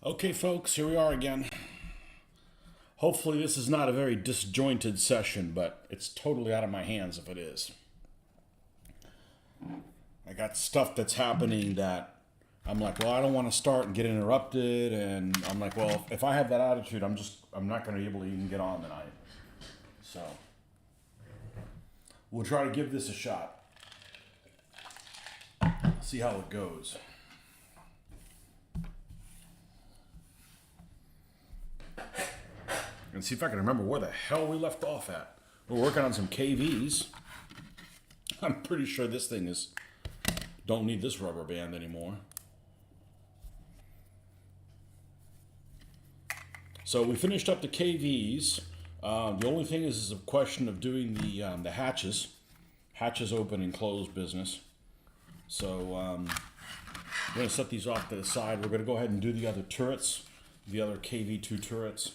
Okay, folks, here we are again. Hopefully, this is not a very disjointed session, but it's totally out of my hands if it is. I got stuff that's happening that I'm like, well, I don't want to start and get interrupted, and I'm like, well, if I have that attitude, I'm not going to be able to even get on tonight. So, we'll try to give this a shot. See how it goes. And see if I can remember where the hell we left off at. We're working on some KVs. I'm pretty sure this thing is, don't need this rubber band anymore. So we finished up the KVs. The only thing is a question of doing the hatches. Hatches open and close business. So we're going to set these off to the side. We're going to go ahead and do the other turrets, the other KV2 turrets.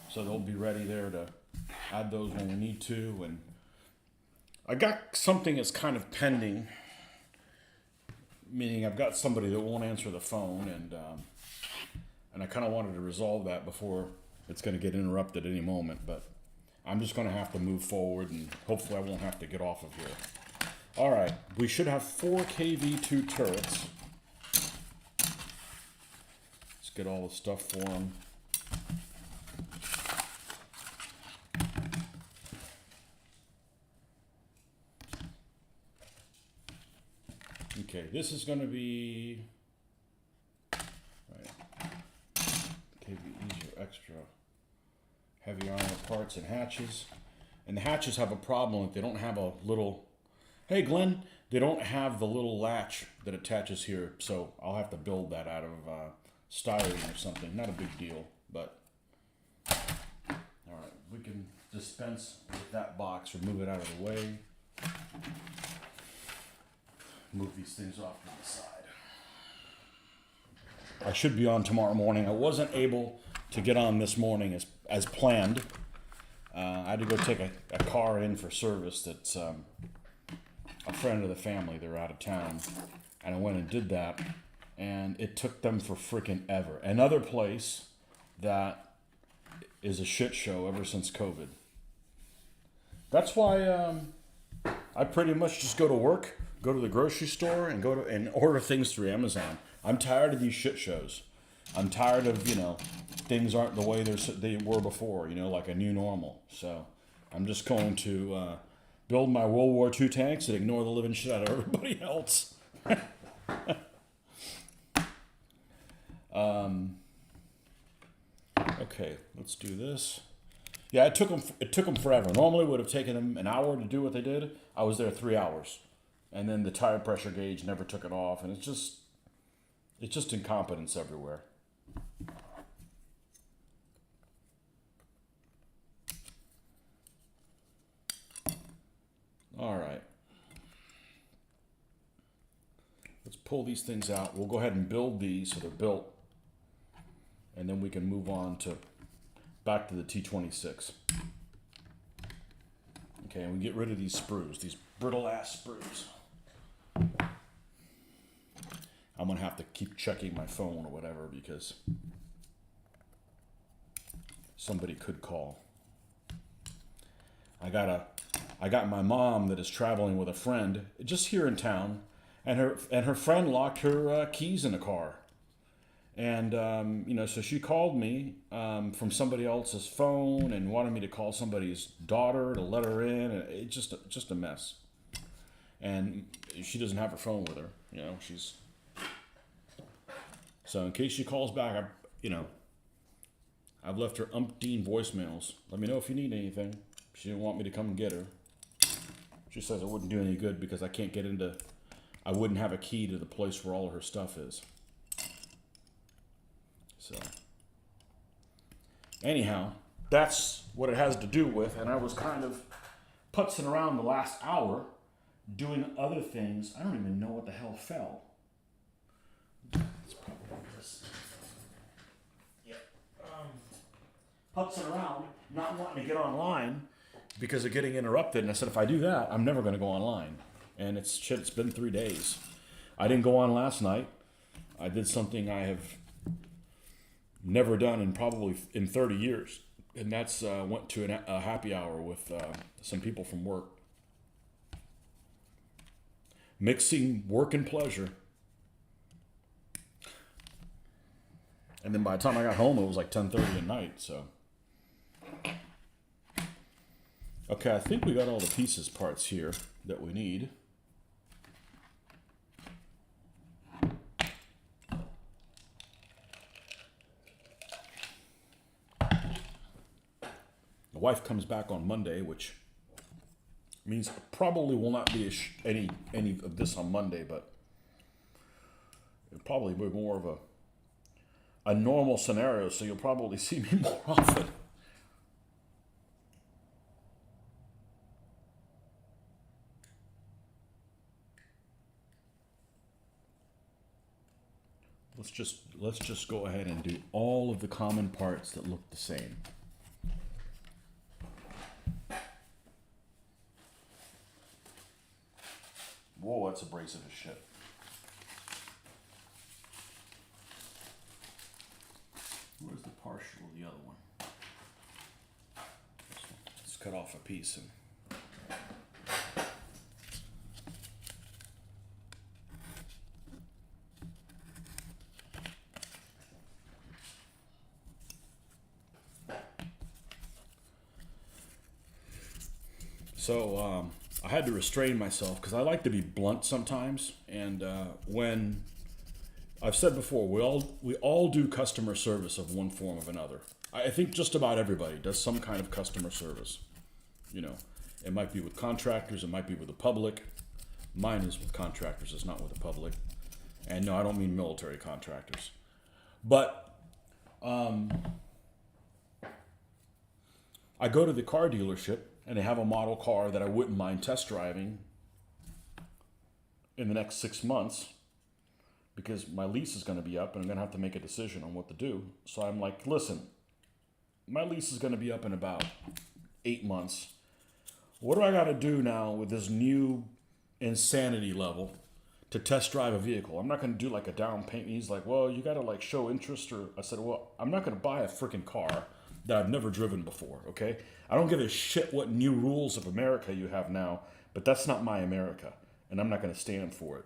So they'll be ready there to add those when we need to. And I got something that's kind of pending, meaning I've got somebody that won't answer the phone, and I kind of wanted to resolve that before it's going to get interrupted any moment. But I'm just going to have to move forward, and hopefully I won't have to get off of here. All right, we should have 4 KV2 turrets. Let's get all the stuff for them. Okay, this is going to be right. KVEs are extra heavy armor parts and hatches, and the hatches have a problem if they don't have a little. Hey, Glenn, they don't have the little latch that attaches here, so I'll have to build that out of styrene or something. Not a big deal, but all right, we can dispense with that box or move it out of the way. Move these things off to the side. I should be on tomorrow morning. I wasn't able to get on this morning as planned. I had to go take a car in for service that's a friend of the family. They're out of town. And I went and did that. And it took them for freaking ever. Another place that is a shit show ever since COVID. That's why I pretty much just go to work, go to the grocery store, and and order things through Amazon. I'm tired of these shit shows. I'm tired of, things aren't the way they were before, like a new normal. So I'm just going to build my World War II tanks and ignore the living shit out of everybody else. Okay, let's do this. Yeah, it took them forever. Normally it would have taken them an hour to do what they did. I was there 3 hours. And then the tire pressure gauge never took it off, and it's just incompetence everywhere. All right. Let's pull these things out. We'll go ahead and build these so they're built, and then we can move on to back to the T26. Okay, and we get rid of these sprues, these brittle ass sprues. I'm gonna have to keep checking my phone or whatever because somebody could call. I got my mom that is traveling with a friend just here in town, and her friend locked her keys in the car, and so she called me from somebody else's phone and wanted me to call somebody's daughter to let her in, and it's just a mess. And she doesn't have her phone with her, she's. So in case she calls back, I've left her umpteen voicemails. Let me know if you need anything. She didn't want me to come and get her. She says it wouldn't do any good because I wouldn't have a key to the place where all of her stuff is. So, anyhow, that's what it has to do with, and I was kind of putzing around the last hour doing other things. I don't even know what the hell fell. It's probably this. Yep. Putzing around, not wanting to get online because of getting interrupted. And I said, if I do that, I'm never going to go online. And it's been 3 days. I didn't go on last night. I did something I have Never done in probably in 30 years. And that's went to a happy hour with some people from work. Mixing work and pleasure. And then by the time I got home, it was like 10:30 at night, so. Okay, I think we got all the pieces parts here that we need. The wife comes back on Monday, which means probably will not be any of this on Monday, but it'll probably be more of a normal scenario, so you'll probably see me more often. Let's just go ahead and do all of the common parts that look the same. Whoa, that's abrasive as shit. Where's the partial of the other one? This one. Let's cut off a piece and. So I had to restrain myself because I like to be blunt sometimes. And when I've said before, we all do customer service of one form or another. I think just about everybody does some kind of customer service. You know, it might be with contractors, it might be with the public. Mine is with contractors, it's not with the public. And no, I don't mean military contractors. But I go to the car dealership and they have a model car that I wouldn't mind test driving in the next 6 months because my lease is going to be up and I'm going to have to make a decision on what to do. So I'm like, listen, my lease is going to be up in about 8 months. What do I got to do now with this new insanity level to test drive a vehicle? I'm not going to do like a down payment. He's like, well, you got to like show interest. Or I said, well, I'm not going to buy a freaking car that I've never driven before, okay? I don't give a shit what new rules of America you have now, but that's not my America, and I'm not going to stand for it.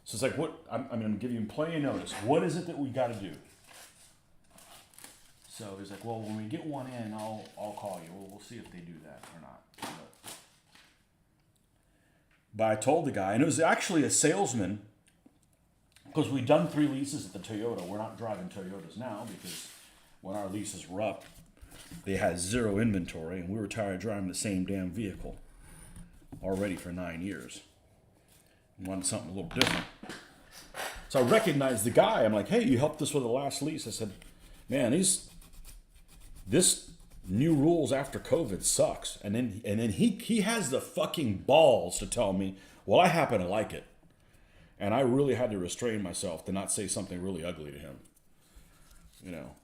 So it's like, what? I'm going to give you plenty of notice. What is it that we got to do? So he's like, well, when we get one in, I'll call you. We'll see if they do that or not. But I told the guy, and it was actually a salesman, because we've done 3 leases at the Toyota. We're not driving Toyotas now because when our leases were up, they had 0 inventory, and we were tired of driving the same damn vehicle already for 9 years. We wanted something a little different. So I recognized the guy. I'm like, hey, you helped us with the last lease. I said, man, this new rules after COVID sucks. And then he has the fucking balls to tell me, well, I happen to like it. And I really had to restrain myself to not say something really ugly to him. You know.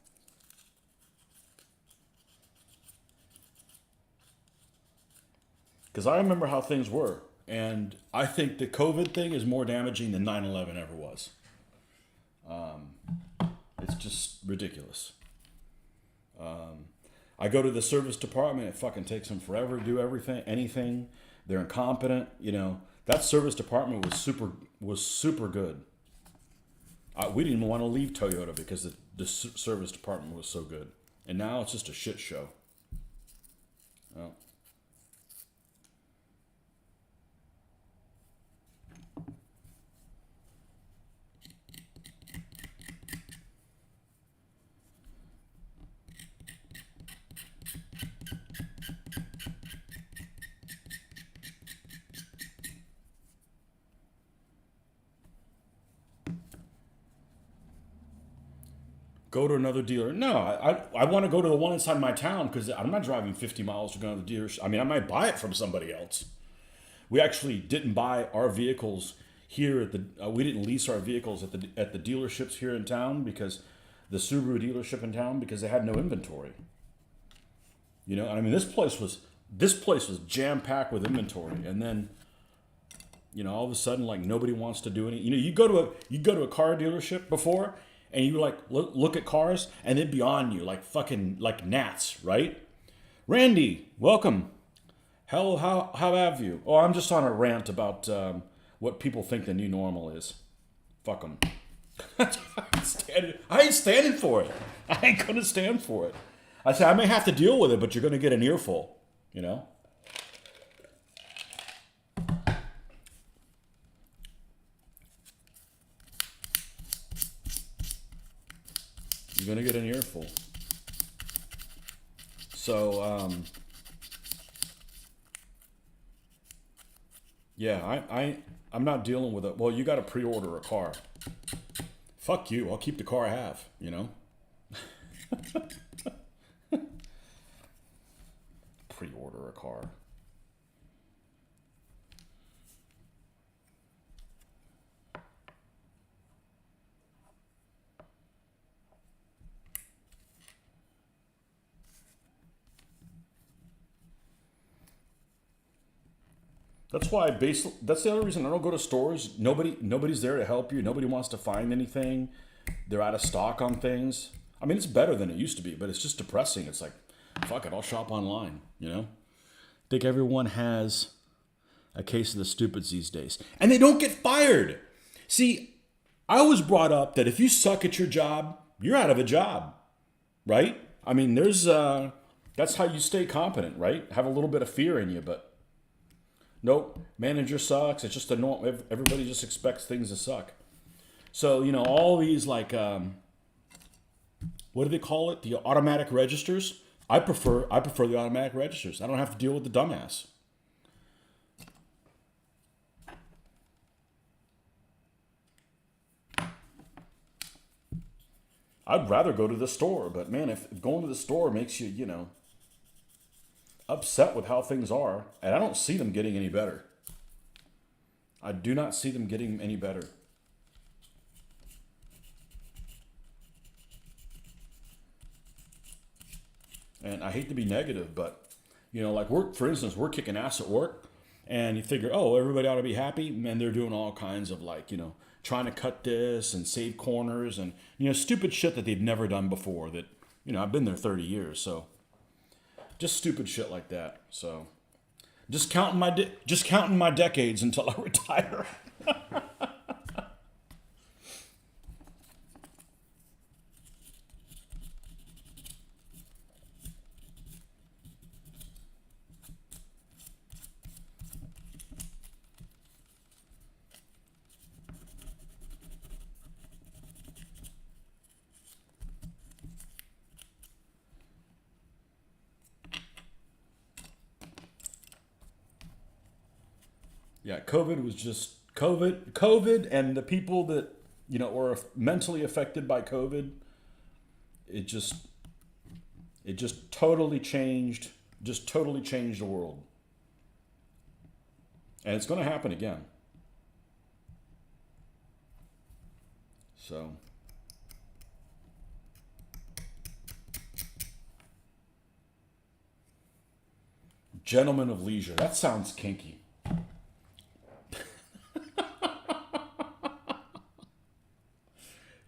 Because I remember how things were. And I think the COVID thing is more damaging than 9/11 ever was. It's just ridiculous. I go to the service department. It fucking takes them forever to do anything. They're incompetent. You know, that service department was super good. We didn't even want to leave Toyota because the service department was so good. And now it's just a shit show. Well, go to another dealer. No, I want to go to the one inside my town because I'm not driving 50 miles to go to the dealership. I mean, I might buy it from somebody else. We actually didn't buy our vehicles here at the. We didn't lease our vehicles at the dealerships here in town because the Subaru dealership in town because they had no inventory. You know, I mean, this place was jam packed with inventory, and then, you know, all of a sudden, like nobody wants to do any. You know, you go to a car dealership before. and you like look at cars, and they'd be on you like fucking like gnats, right? Randy, welcome. How have you? Oh, I'm just on a rant about what people think the new normal is. Fuck them. I ain't standing for it. I ain't gonna stand for it. I say I may have to deal with it, but you're gonna get an earful. You know. You're gonna get an earful. So yeah, I'm not dealing with it. Well, you got to pre-order a car. Fuck you. I'll keep the car I have. You know. Pre-order a car. That's why that's the other reason I don't go to stores. Nobody's there to help you. Nobody wants to find anything. They're out of stock on things. I mean, it's better than it used to be, but it's just depressing. It's like, fuck it, I'll shop online, you know? I think everyone has a case of the stupids these days. And they don't get fired. See, I was brought up that if you suck at your job, you're out of a job, right? I mean, that's how you stay competent, right? Have a little bit of fear in you, but nope, manager sucks. It's just a norm. Everybody just expects things to suck. So, you know, all these like, what do they call it? The automatic registers. I prefer the automatic registers. I don't have to deal with the dumbass. I'd rather go to the store, but man, if going to the store makes you, you know, upset with how things are, and I don't see them getting any better. I do not see them getting any better. And I hate to be negative, but, you know, like for instance, we're kicking ass at work, and you figure, oh, everybody ought to be happy, and they're doing all kinds of like, you know, trying to cut this and save corners and, you know, stupid shit that they've never done before that, you know, I've been there 30 years, so just stupid shit like that. So just counting my decades until I retire. Yeah, COVID was just COVID, and the people that, you know, were mentally affected by COVID. It just totally changed the world, and it's going to happen again. So, gentlemen of leisure. That sounds kinky.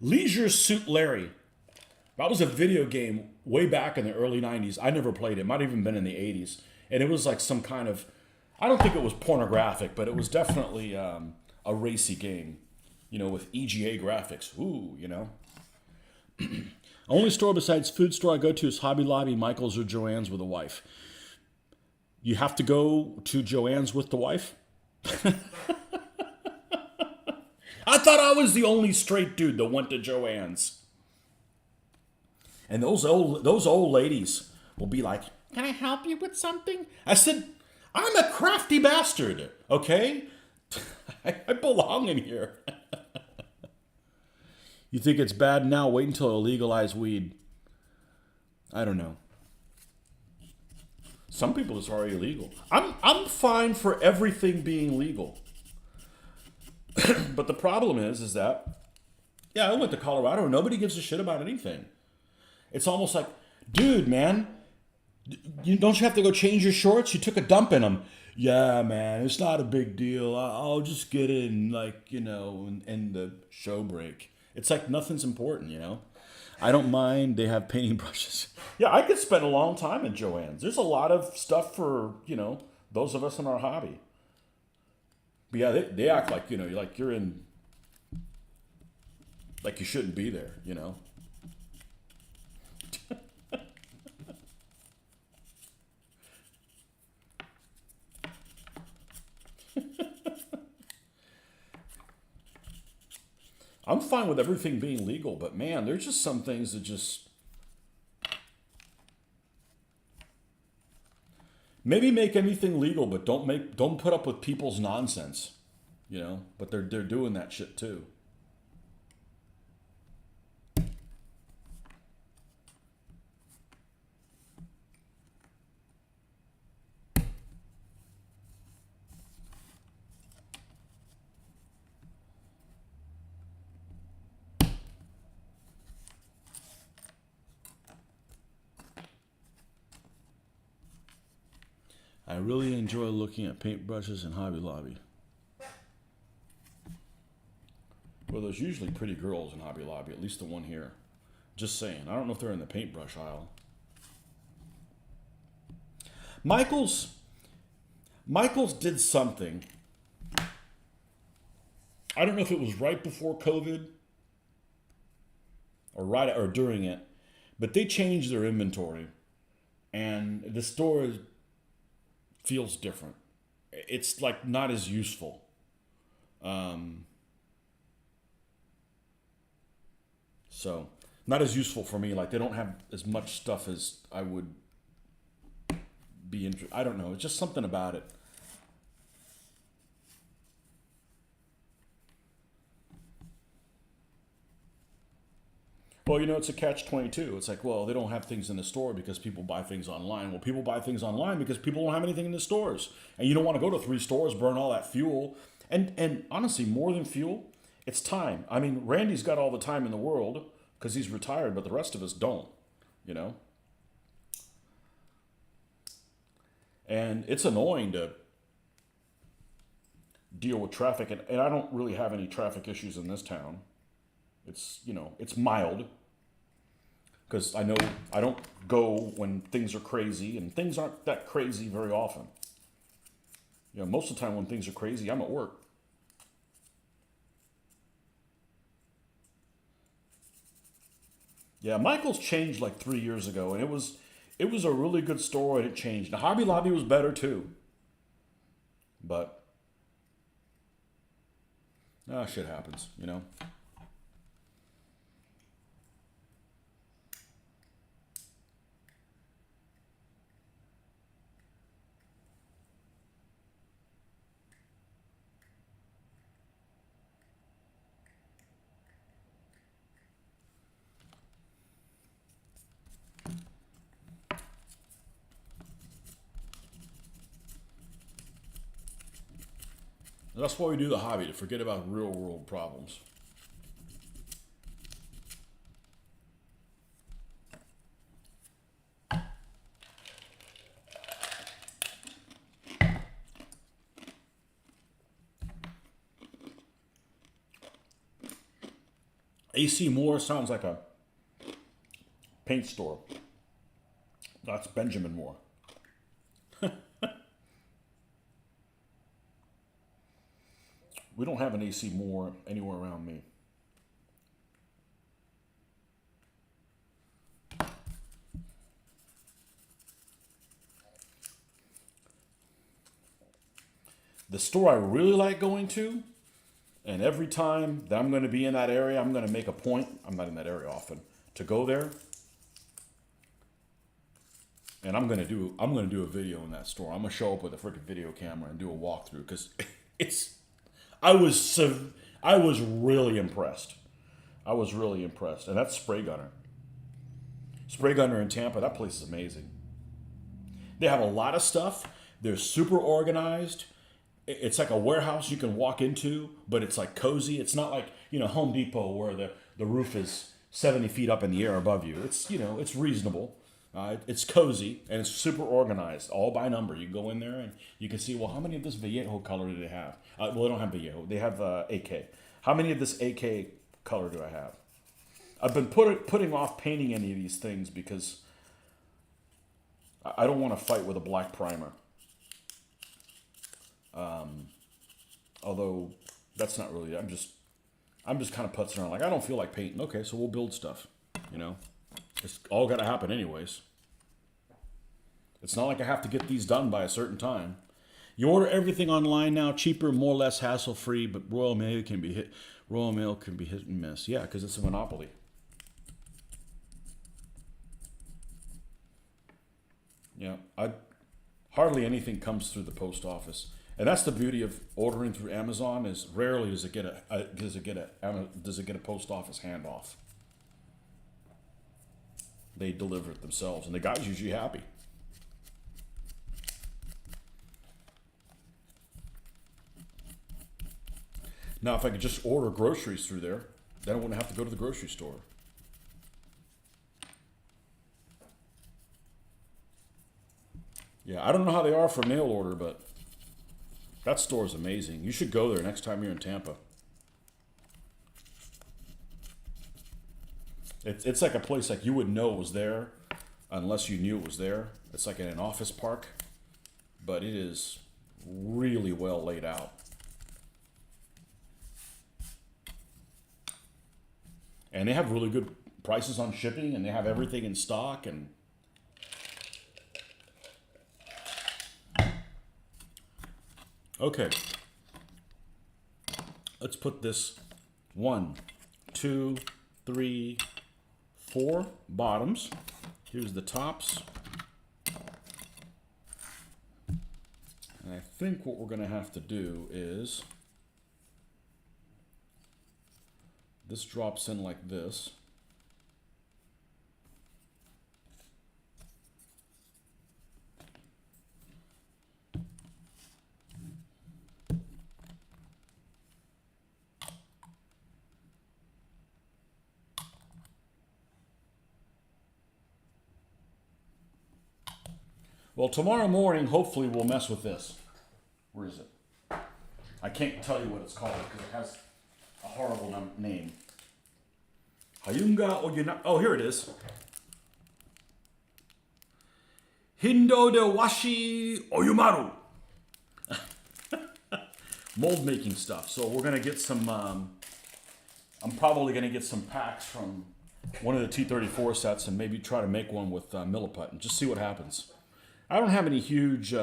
Leisure Suit Larry. That was a video game way back in the early 90s. I never played it. It might have even been in the 80s. And it was like some kind of, I don't think it was pornographic, but it was definitely a racy game, you know, with EGA graphics. Ooh, you know. Only store besides food store I go to is Hobby Lobby, Michael's, or Joann's with a wife. You have to go to Joann's with the wife? I thought I was the only straight dude that went to Joann's. And those old ladies will be like, "Can I help you with something?" I said, "I'm a crafty bastard, okay? I belong in here." You think it's bad now? Wait until they legalize weed. I don't know. Some people it's already illegal. I'm fine for everything being legal. But the problem is that, yeah, I went to Colorado and nobody gives a shit about anything. It's almost like, dude, man, don't you have to go change your shorts? You took a dump in them. Yeah, man, it's not a big deal. I'll just get in, like, you know, in the show break. It's like nothing's important, you know? I don't mind. They have painting brushes. Yeah, I could spend a long time in Joann's. There's a lot of stuff for, those of us in our hobby. But yeah, they act like, you're in, like you shouldn't be there, you know? I'm fine with everything being legal, but man, there's just some things that just maybe make anything legal, but don't put up with people's nonsense, you know. But they're doing that shit too. I really enjoy looking at paintbrushes in Hobby Lobby. Well, there's usually pretty girls in Hobby Lobby, at least the one here. Just saying. I don't know if they're in the paintbrush aisle. Michaels did something. I don't know if it was right before COVID or during it, but they changed their inventory, and the store feels different. It's like not as useful. So not as useful for me. Like they don't have as much stuff as I would be interested. I don't know. It's just something about it. Well, it's a catch-22. It's like, well, they don't have things in the store because people buy things online. Well, people buy things online because people don't have anything in the stores. And you don't want to go to 3 stores, burn all that fuel. And honestly, more than fuel, it's time. I mean, Randy's got all the time in the world because he's retired, but the rest of us don't, you know? And it's annoying to deal with traffic. And I don't really have any traffic issues in this town. It's, it's mild. Because I know I don't go when things are crazy, and things aren't that crazy very often. Most of the time when things are crazy, I'm at work. Yeah, Michael's changed like 3 years ago, and it was a really good store, and it changed. Now, Hobby Lobby was better too, but shit happens, you know. That's why we do the hobby, to forget about real world problems. AC Moore sounds like a paint store. That's Benjamin Moore. We don't have an AC Moore anywhere around me. The store I really like going to, and every time that I'm going to be in that area, I'm going to make a point, I'm not in that area often, to go there. And I'm going to do a video in that store. I'm going to show up with a freaking video camera and do a walkthrough, because I was really impressed. I was really impressed. And that's Spray Gunner. Spray Gunner in Tampa, that place is amazing. They have a lot of stuff. They're super organized. It's like a warehouse you can walk into, but it's like cozy. It's not like, Home Depot where the roof is 70 feet up in the air above you. It's, it's reasonable. It's cozy, and it's super organized, all by number. You go in there and you can see, well, how many of this Vallejo color do they have? Well, they don't have Vallejo. They have AK. How many of this AK color do I have? I've been putting off painting any of these things because I don't want to fight with a black primer. Although that's not really. I'm just kind of putzing around. Like, I don't feel like painting. Okay, so we'll build stuff. You know, it's all got to happen anyways. It's not like I have to get these done by a certain time. You order everything online now, cheaper, more or less hassle-free, but Royal Mail can be hit and miss. Yeah, because it's a monopoly. Yeah, hardly anything comes through the post office, and that's the beauty of ordering through Amazon. Is rarely does it get a post office handoff. They deliver it themselves, and the guy's usually happy. Now, if I could just order groceries through there, then I wouldn't have to go to the grocery store. Yeah, I don't know how they are for mail order, but that store is amazing. You should go there next time you're in Tampa. It's like a place like you wouldn't know it was there unless you knew it was there. It's like in an office park, but it is really well laid out. And they have really good prices on shipping, and they have everything in stock. And okay, let's put this 1, 2, 3, 4 bottoms. Here's the tops. And I think what we're going to have to do is this drops in like this. Well, tomorrow morning, hopefully, we'll mess with this. Where is it? I can't tell you what it's called because it has a horrible name. Hayunga Oyuna. Oh, here it is. Hindo de Washi Oyumaru. Mold making stuff. So we're going to get some, I'm probably going to get some packs from one of the T34 sets and maybe try to make one with Milliput and just see what happens. I don't have any huge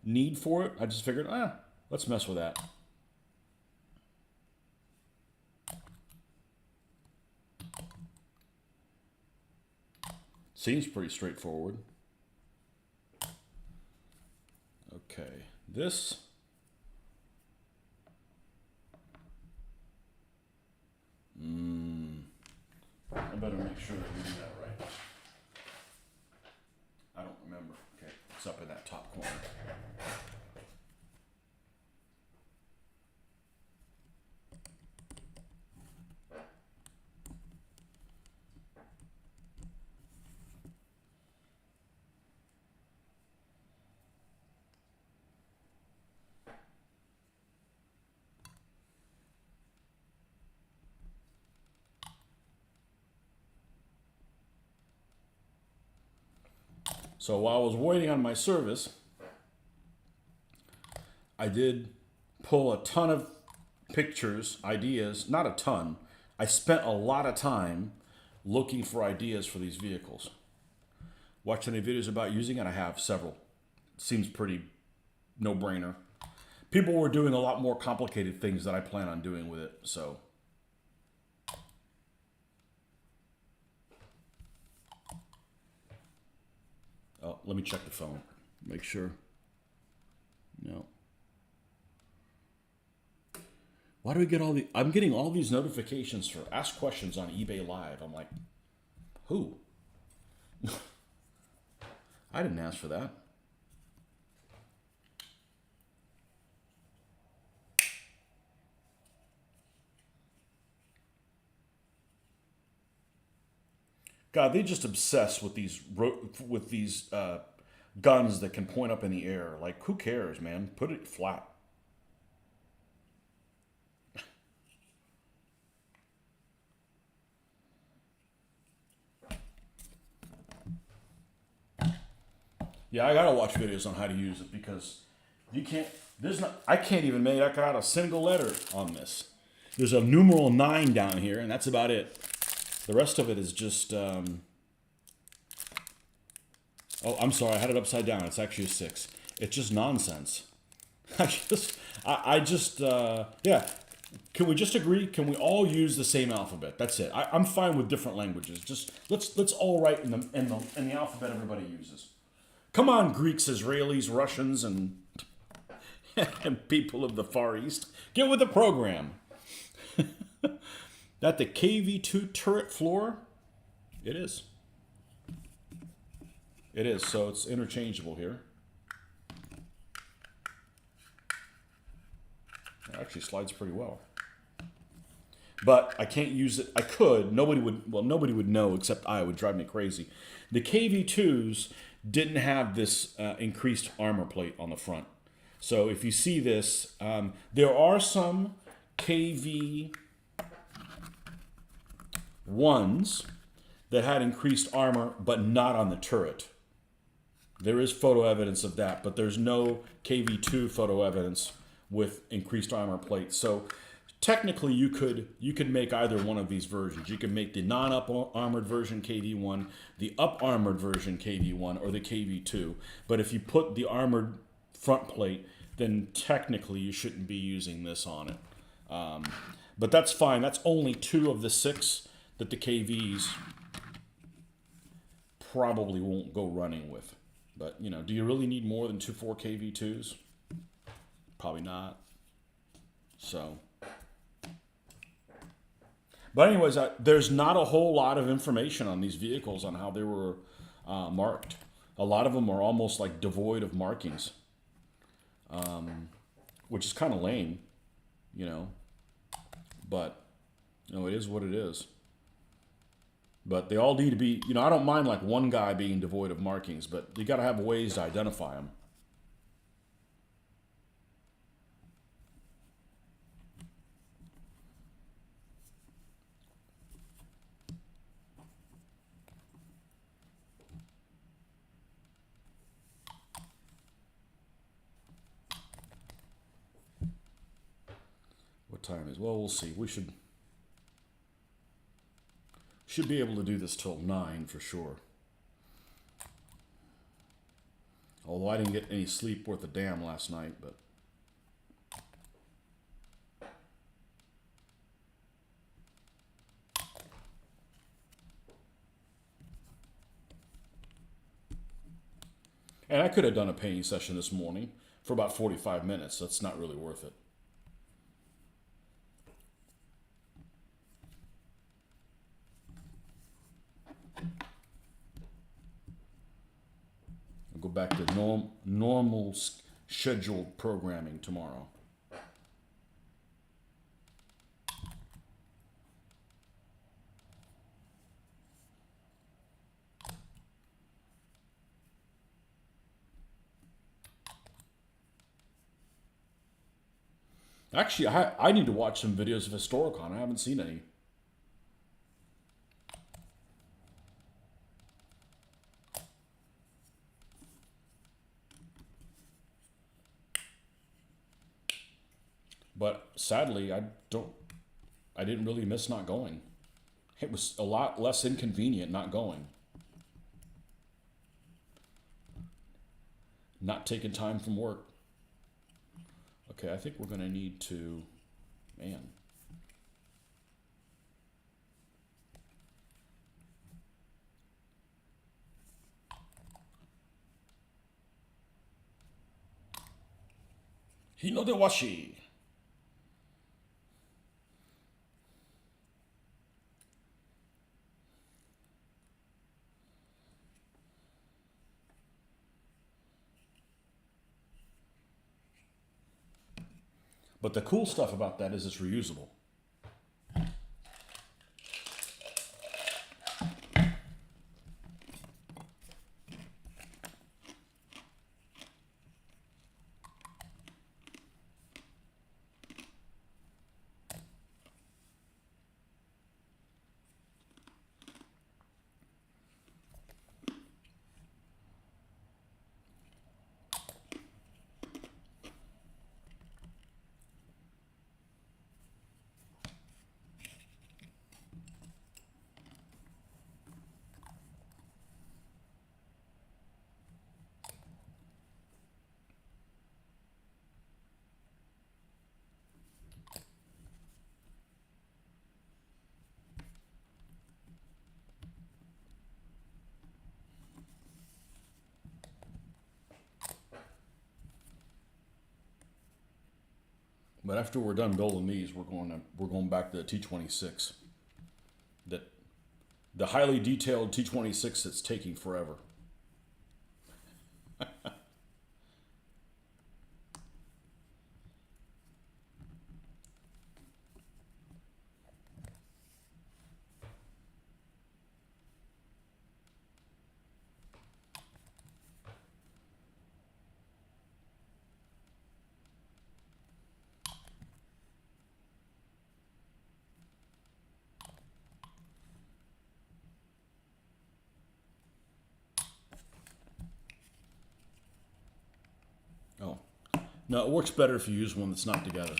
need for it. I just figured, let's mess with that. Seems pretty straightforward. Okay, this. I better make sure that we do that right. I don't remember. Okay, it's up in that top corner. So while I was waiting on my service, I did pull a ton of pictures, ideas, not a ton. I spent a lot of time looking for ideas for these vehicles. Watched any videos about using it? I have several. Seems pretty no-brainer. People were doing a lot more complicated things that I plan on doing with it, so. Oh, let me check the phone. Make sure. No. Why do we get all the... I'm getting all these notifications for Ask Questions on eBay Live. I'm like, who? I didn't ask for that. God, they just obsess with these guns that can point up in the air. Like, who cares, man? Put it flat. Yeah, I gotta watch videos on how to use it because you can't. I can't even make out a single letter on this. There's a numeral 9 down here, and that's about it. The rest of it is just. Oh, I'm sorry. I had it upside down. It's actually a 6. It's just nonsense. Yeah. Can we just agree? Can we all use the same alphabet? That's it. I'm fine with different languages. Just let's all write in the alphabet everybody uses. Come on, Greeks, Israelis, Russians, and and people of the Far East, get with the program. That the KV2 turret floor? It is. It is. So it's interchangeable here. It actually slides pretty well. But I can't use it. I could. Nobody would know except I. It would drive me crazy. The KV2s didn't have this increased armor plate on the front. So if you see this, there are some KV1s that had increased armor, but not on the turret. There is photo evidence of that, but there's no KV2 photo evidence with increased armor plate. So technically, you could make either one of these versions. You can make the non-up armored version KV1, the up armored version KV1, or the KV2. But if you put the armored front plate, then technically you shouldn't be using this on it. But that's fine. That's only 2 of the 6 that the KVs probably won't go running with. But, you know, do you really need more than 4 KV2s? Probably not. So, but anyways, there's not a whole lot of information on these vehicles on how they were marked. A lot of them are almost like devoid of markings, which is kind of lame, you know. But, you know, it is what it is. But they all need to be, you know, I don't mind like one guy being devoid of markings, but you got to have ways to identify them. What time is? Well, we'll see. We should be able to do this till 9 for sure. Although I didn't get any sleep worth a damn last night, but and I could have done a painting session this morning for about 45 minutes. That's not really worth it. I'll go back to normal scheduled programming tomorrow. Actually, I need to watch some videos of Historicon. I haven't seen any. But sadly, I didn't really miss not going. It was a lot less inconvenient not going. Not taking time from work. Okay, I think we're going to need to, man. Hinodewashi. But the cool stuff about that is it's reusable. But after we're done building these, we're going back to the T26. That the highly detailed T26 that's taking forever. Oh. No, it works better if you use one that's not together.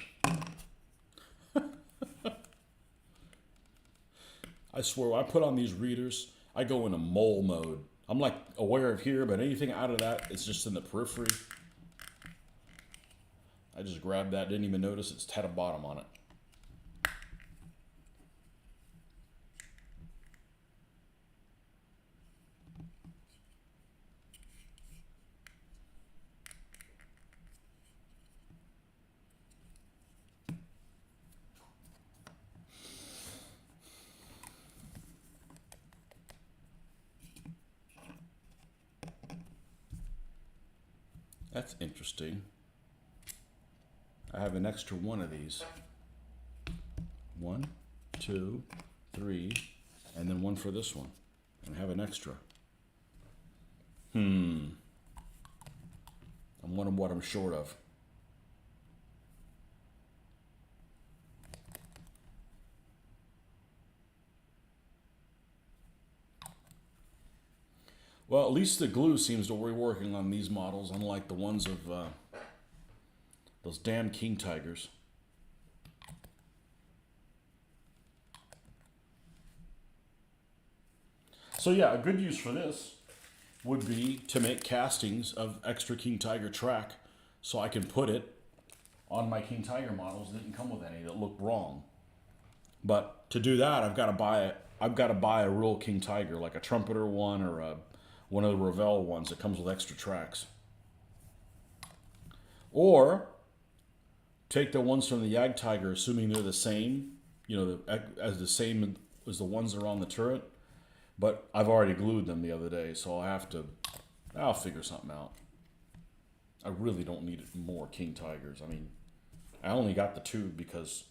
I swear, when I put on these readers, I go into mole mode. I'm like aware of here, but anything out of that, it's just in the periphery. I just grabbed that, didn't even notice it's had a bottom on it. That's interesting. I have an extra one of these. 1, 2, 3, and then one for this one. And I have an extra. I'm wondering what I'm short of. Well, at least the glue seems to be working on these models, unlike the ones of those damn King Tigers. So yeah, a good use for this would be to make castings of extra King Tiger track, so I can put it on my King Tiger models. It didn't come with any that looked wrong. But to do that, I've got to buy a real King Tiger, like a trumpeter one or one of the Revell ones that comes with extra tracks. Or take the ones from the Yag Tiger, assuming they're the same, as the same as the ones that are on the turret. But I've already glued them the other day, so I'll figure something out. I really don't need more King Tigers. I mean, I only got the 2 because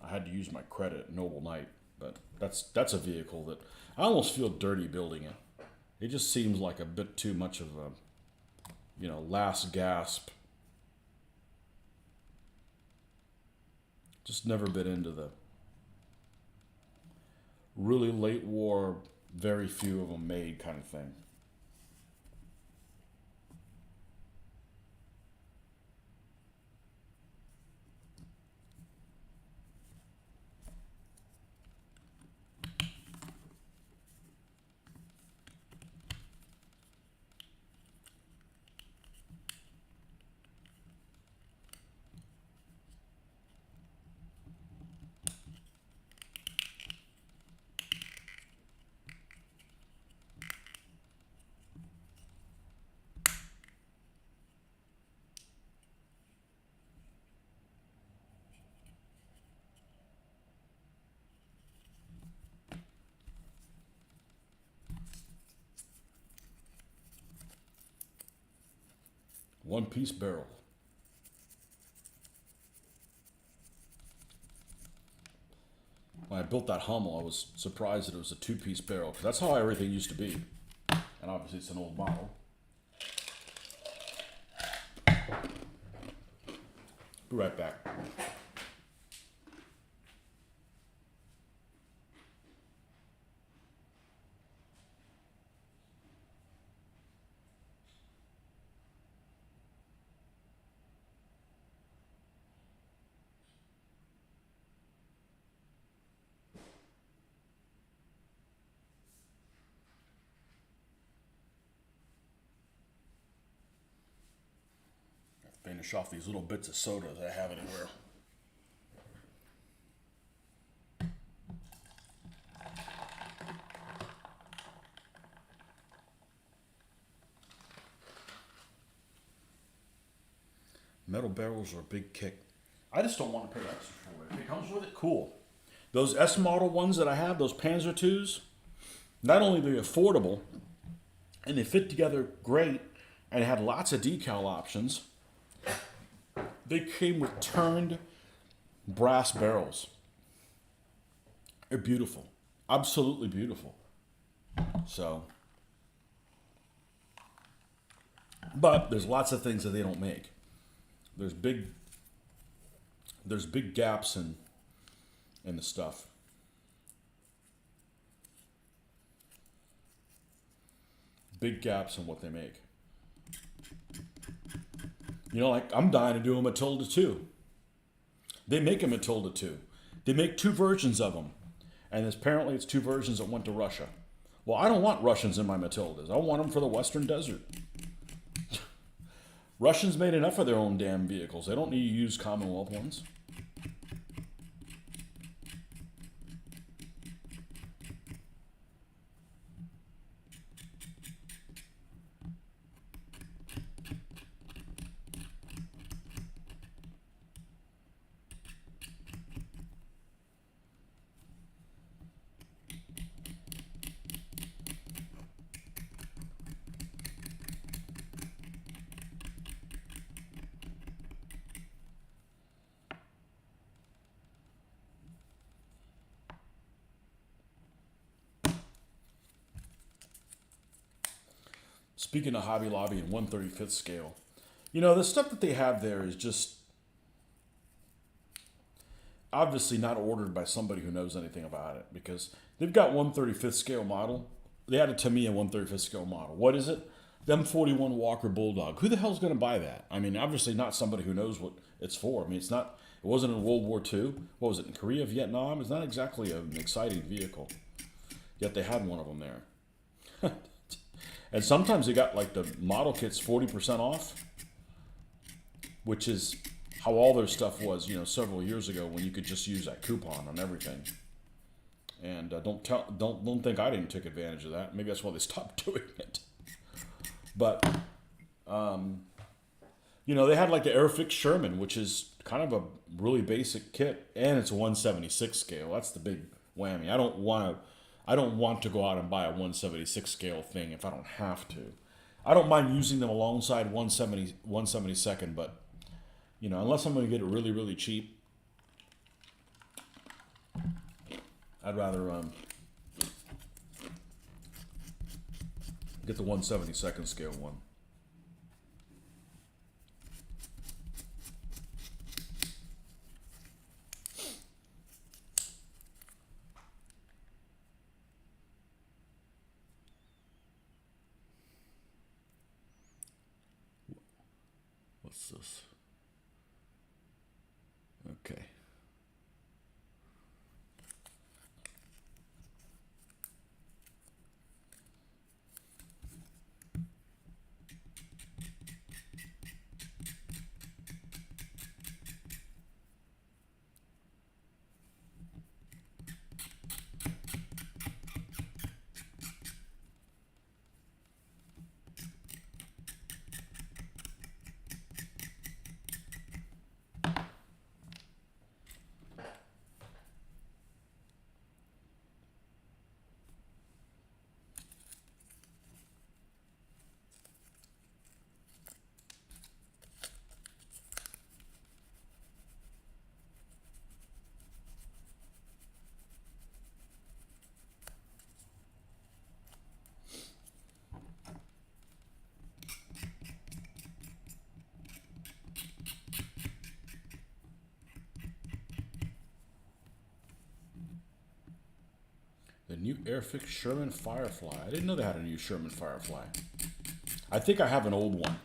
I had to use my credit, Noble Knight. But that's a vehicle that I almost feel dirty building it. It just seems like a bit too much of a, last gasp. Just never been into the really late war, very few of them made kind of thing. One-piece barrel. When I built that Hummel, I was surprised that it was a 2-piece barrel, because that's how everything used to be. And obviously it's an old model. Be right back. Finish off these little bits of soda that I have anywhere. Metal barrels are a big kick. I just don't want to pay extra for it. If it comes with it, cool. Those S model ones that I have, those Panzer IIs, not only are they affordable, and they fit together great, and had lots of decal options, they came with turned brass barrels. They're beautiful. Absolutely beautiful. So, but there's lots of things that they don't make. There's big gaps in the stuff. Big gaps in what they make. You know, like I'm dying to do a Matilda 2. They make a Matilda 2. They make two versions of them. And apparently it's two versions that went to Russia. Well, I don't want Russians in my Matildas. I want them for the Western Desert. Russians made enough of their own damn vehicles. They don't need to use Commonwealth ones. Speaking of Hobby Lobby and 1/35th scale, you know, the stuff that they have there is just obviously not ordered by somebody who knows anything about it, because they've got 1/35th scale model. They had a Tamiya 1/35th scale model. What is it? The M41 Walker Bulldog. Who the hell's going to buy that? I mean, obviously not somebody who knows what it's for. I mean, it's not. It wasn't in World War II. What was it, in Korea, Vietnam? It's not exactly an exciting vehicle. Yet they had one of them there. And sometimes they got like the model kits 40% off, which is how all their stuff was, you know, several years ago, when you could just use that coupon on everything. And don't think I didn't take advantage of that. Maybe that's why they stopped doing it. But you know, they had like the Airfix Sherman, which is kind of a really basic kit, and it's a 1/76 scale. That's the big whammy. I don't want to go out and buy a 1/76 scale thing if I don't have to. I don't mind using them alongside 1/72, but you know, unless I'm going to get it really, really cheap, I'd rather get the 1/72 scale one. What's this? Okay. The new Airfix Sherman Firefly. I didn't know they had a new Sherman Firefly. I think I have an old one.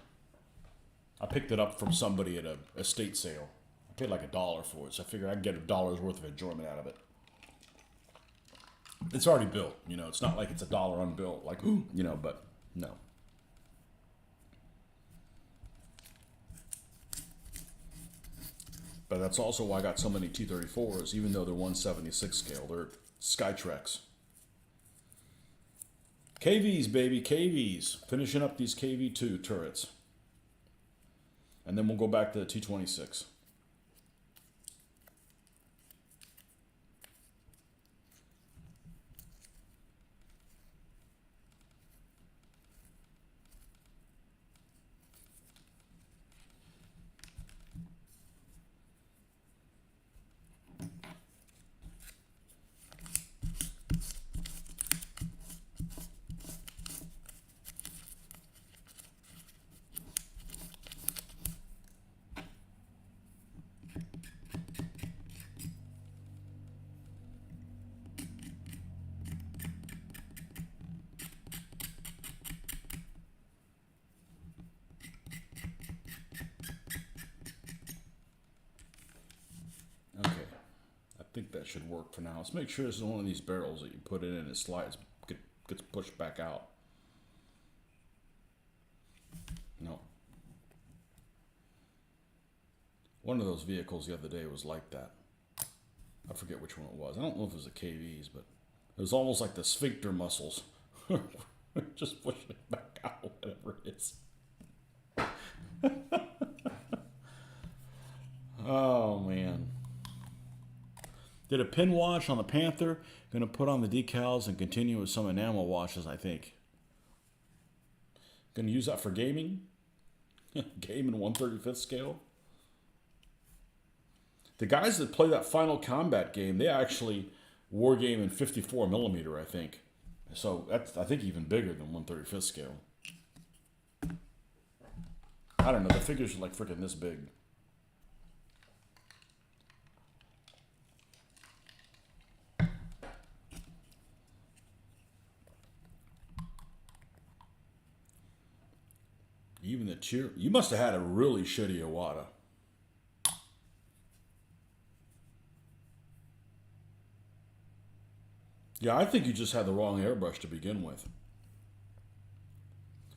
I picked it up from somebody at a estate sale. I paid like $1 for it, so I figured I'd get $1 worth of enjoyment out of it. It's already built, you know. It's not like it's $1 unbuilt, like, ooh, you know, but no. But that's also why I got so many T-34s, even though they're 1/76 scale. They're Skytrex. KVs, baby, KVs. Finishing up these KV2 turrets. and then we'll go back to the T26. Okay, I think that should work for now. Let's make sure this is one of these barrels that you put it in and it slides, gets pushed back out. No. One of those vehicles the other day was like that. I forget which one it was. I don't know if it was a KV's, but it was almost like the sphincter muscles. Just pushing it back out, whatever it is. Oh, man. Did a pin wash on the Panther. Going to put on the decals and continue with some enamel washes, I think. Going to use that for gaming. Game in 1/35th scale. The guys that play that Final Combat game, they actually war game in 54 millimeter, I think. So that's, I think, even bigger than 1/35th scale. I don't know. The figures are like freaking this big. Even the cheer. You must have had a really shitty Iwata. Yeah, I think you just had the wrong airbrush to begin with.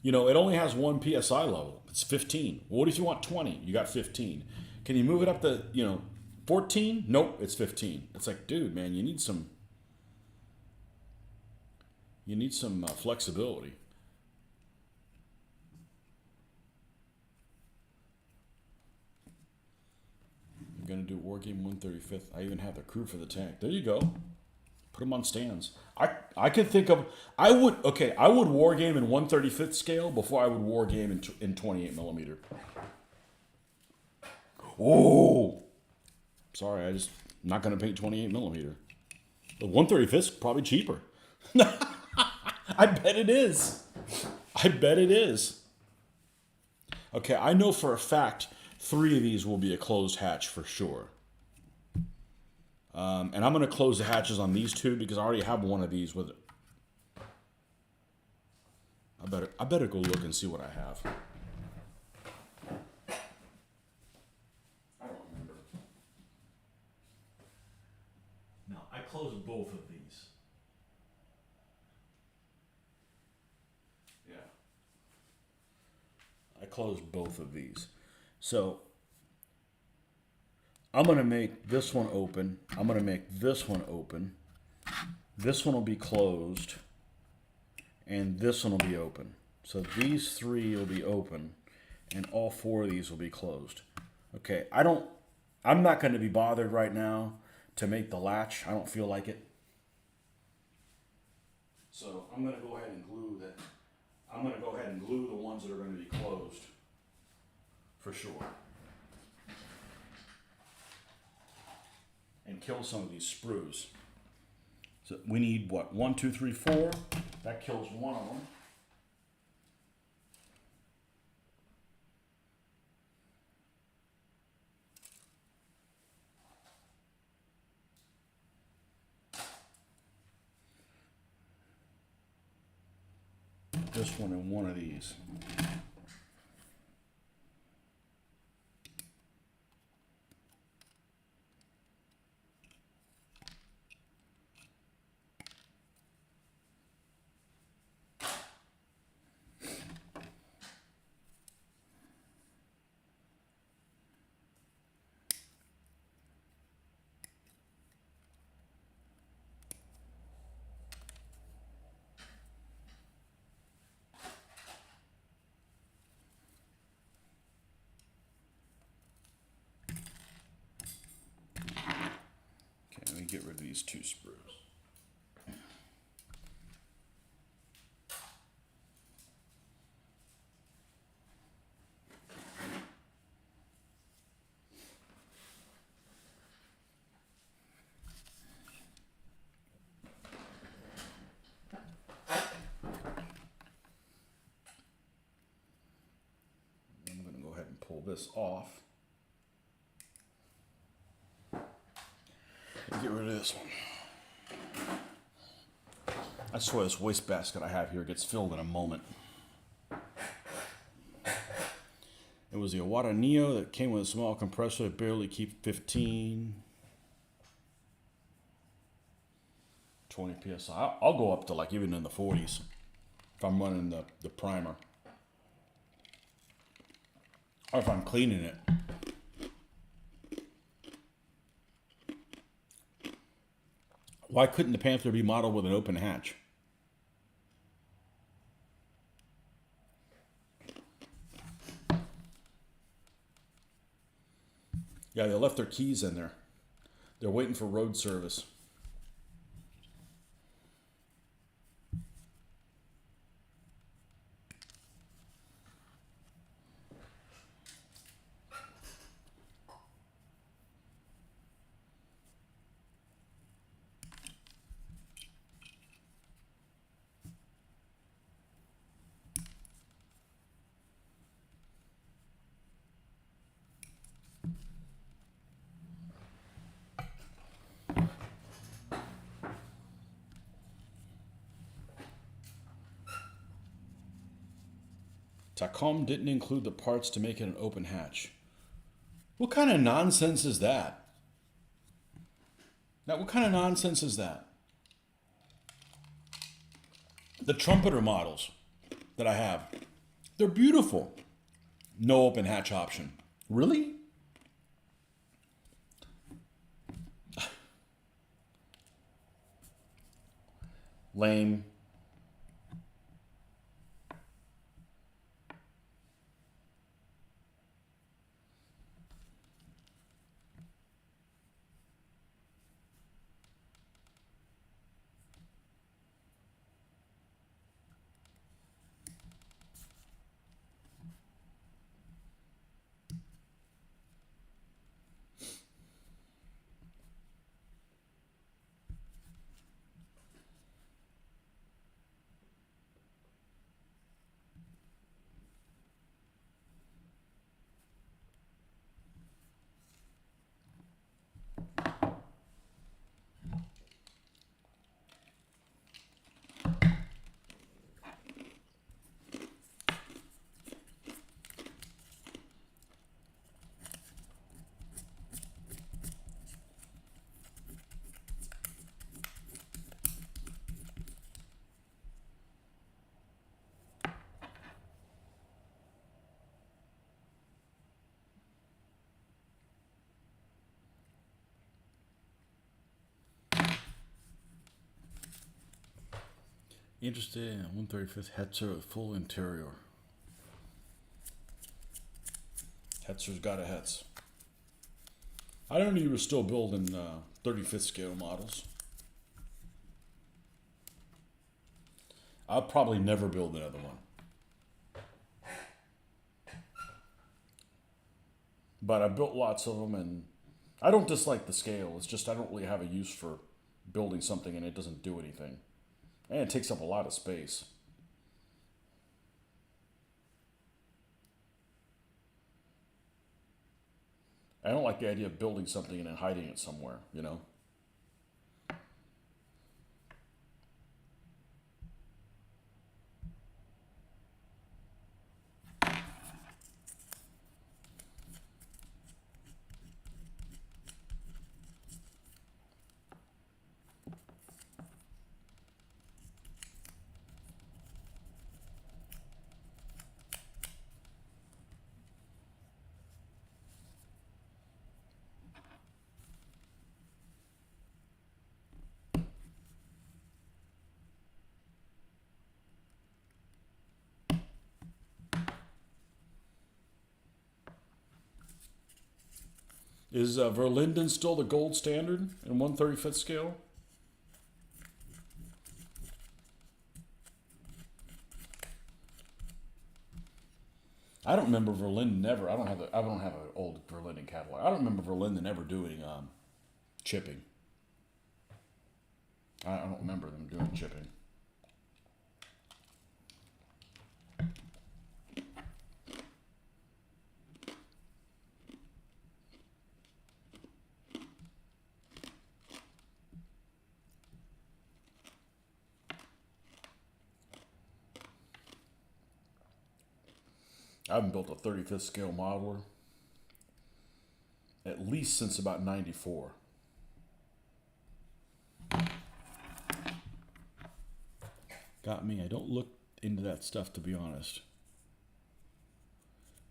You know, it only has one PSI level. It's 15. Well, what if you want 20? You got 15. Can you move it up to, 14? Nope, it's 15. It's like, dude, man, you need some flexibility. I'm going to do Wargame 1/35th. I even have the crew for the tank. There you go. Put them on stands. I could think of, I would war game in 1/35th scale before I would war game in 28 millimeter. Oh, sorry, I'm not going to paint 28 millimeter. The 1/35th is probably cheaper. I bet it is. I bet it is. Okay, I know for a fact 3 of these will be a closed hatch for sure. And I'm going to close the hatches on these 2 because I already have one of these with it. I better go look and see what I have. I don't remember. No, I closed both of these. Yeah. I closed both of these. So I'm going to make this one open. I'm going to make this one open. This one will be closed. And this one will be open. So these 3 will be open. And all 4 of these will be closed. Okay, I'm not going to be bothered right now to make the latch. I don't feel like it. So I'm going to go ahead and glue that. I'm going to go ahead and glue the ones that are going to be closed. For sure. And kill some of these sprues. So we need what? 1, 2, 3, 4. That kills one of them. This one and one of these. get rid of these two screws. I'm going to go ahead and pull this off. And get rid of this one. I swear this wastebasket I have here gets filled in a moment. It was the Iwata Neo that came with a small compressor that barely keep 15, 20 psi. I'll go up to like even in the 40s if I'm running the primer. Or if I'm cleaning it. Why couldn't the Panther be modeled with an open hatch? Yeah, they left their keys in there. They're waiting for road service. Tacom didn't include the parts to make it an open hatch. What kind of nonsense is that? Now, what kind of nonsense is that? The trumpeter models that I have, they're beautiful. No open hatch option. Really? Lame. Interested in 135th Hetzer with full interior. Hetzer's got a Hetz. I don't know you were still building 35th scale models. I'll probably never build another one. But I built lots of them, and I don't dislike the scale. It's just I don't really have a use for building something and it doesn't do anything. And it takes up a lot of space. I don't like the idea of building something and then hiding it somewhere, you know? Is Verlinden still the gold standard in 1/35th scale? I don't remember Verlinden ever. I don't have an old Verlinden catalog. I don't remember Verlinden ever doing chipping. I don't remember them doing chipping. I haven't built a 35th scale modeler at least since about 94. Got me. I don't look into that stuff, to be honest.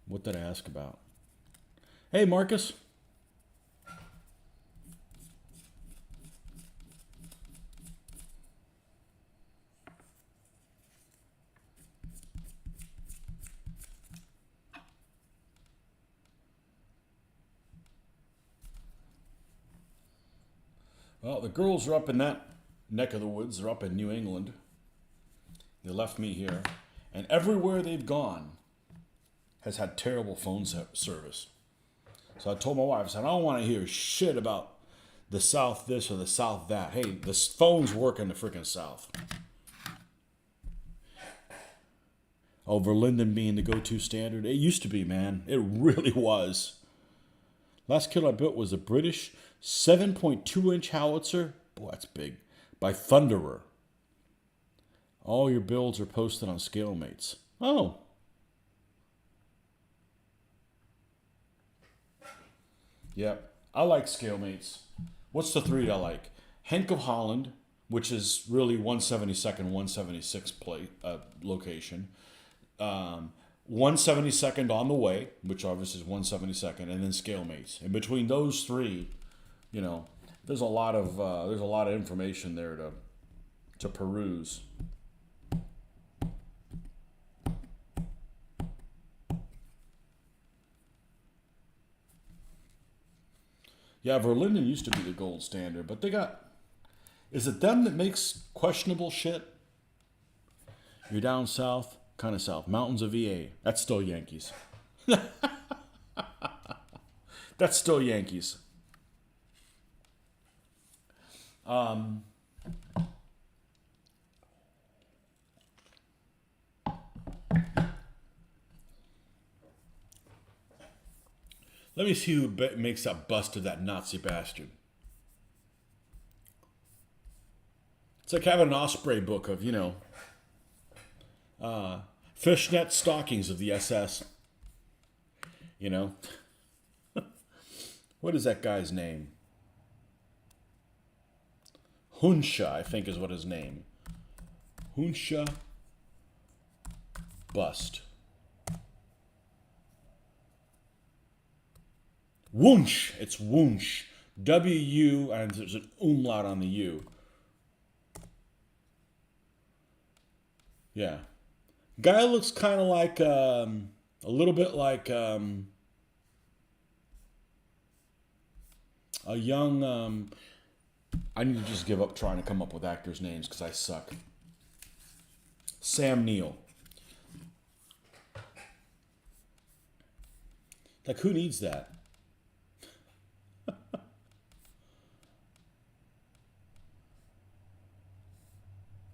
What did I ask about? Hey, Marcus. Well, the girls are up in that neck of the woods. They're up in New England. They left me here. And everywhere they've gone has had terrible phone service. So I told my wife, I said, I don't want to hear shit about the South this or the South that. Hey, the phones work in the freaking South. Oh, Verlinden being the go-to standard. It used to be, man. It really was. Last kit I built was a British 7.2-inch howitzer. Boy, that's big. By Thunderer. All your builds are posted on ScaleMates. Oh. Yep. I like ScaleMates. What's the three I like? Henk of Holland, which is really 172nd, 176th location. 172nd on the way, which obviously is 172nd, and then ScaleMates. And between those three, you know, there's a lot of information there to peruse. Yeah, Verlinden used to be the gold standard, but they got... Is it them that makes questionable shit? You're down south, kind of south. Mountains of VA. That's still Yankees. That's still Yankees. Let me see who makes that bust of that Nazi bastard. It's like having an Osprey book of, fishnet stockings of the SS. You know? What is that guy's name? Hunsha, I think is what his name. Hunsha bust. Wunsch. It's Wunsch. W-U, and there's an umlaut on the U. Yeah. Guy looks kind of like, a little bit like a young, I need to just give up trying to come up with actors' names because I suck. Sam Neill. Like, who needs that?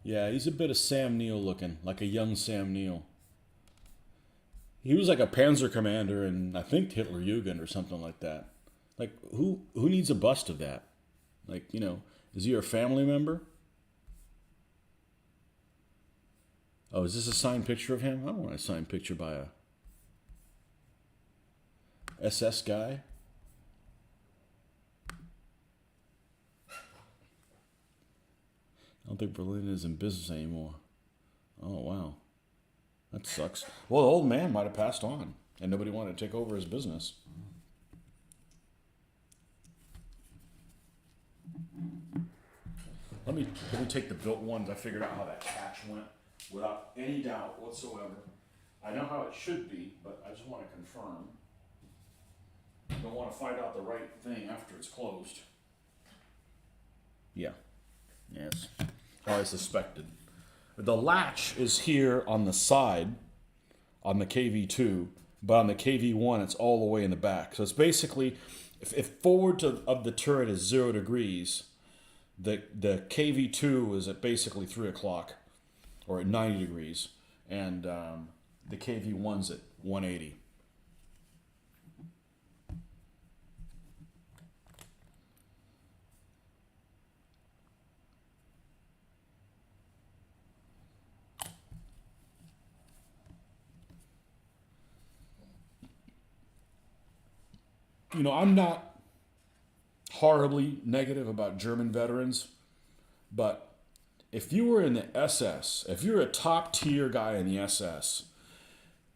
Yeah, he's a bit of Sam Neill looking, like a young Sam Neill. He was like a Panzer commander in, I think, Hitlerjugend or something like that. Like, who needs a bust of that? Like, is he a family member? Oh, is this a signed picture of him? I don't want a signed picture by a SS guy. I don't think Berlin is in business anymore. Oh, wow. That sucks. Well, the old man might have passed on, and nobody wanted to take over his business. Let me take the built ones. I figured out how that catch went without any doubt whatsoever. I know how it should be, but I just want to confirm. Don't want to find out the right thing after it's closed. Yeah. Yes. Or I suspected. The latch is here on the side, on the KV2, but on the KV1 it's all the way in the back. So it's basically, if forward of the turret is 0 degrees, the KV2 is at basically 3 o'clock, or at 90 degrees, and the KV1's at 180. You know, I'm not horribly negative about German veterans, but if you were in the SS, if you're a top tier guy in the SS,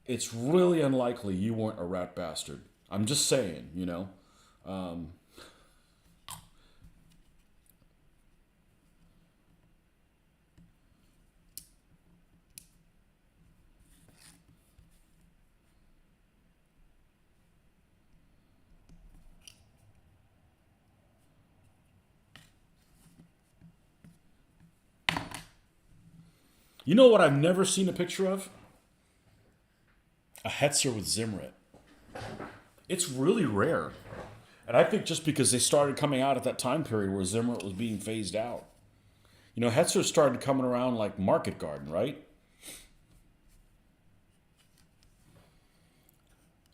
it's really unlikely you weren't a rat bastard. I'm just saying, you know. You know what I've never seen a picture of? A Hetzer with Zimrit. It's really rare. And I think just because they started coming out at that time period where Zimrit was being phased out. You know, Hetzer started coming around like Market Garden, right?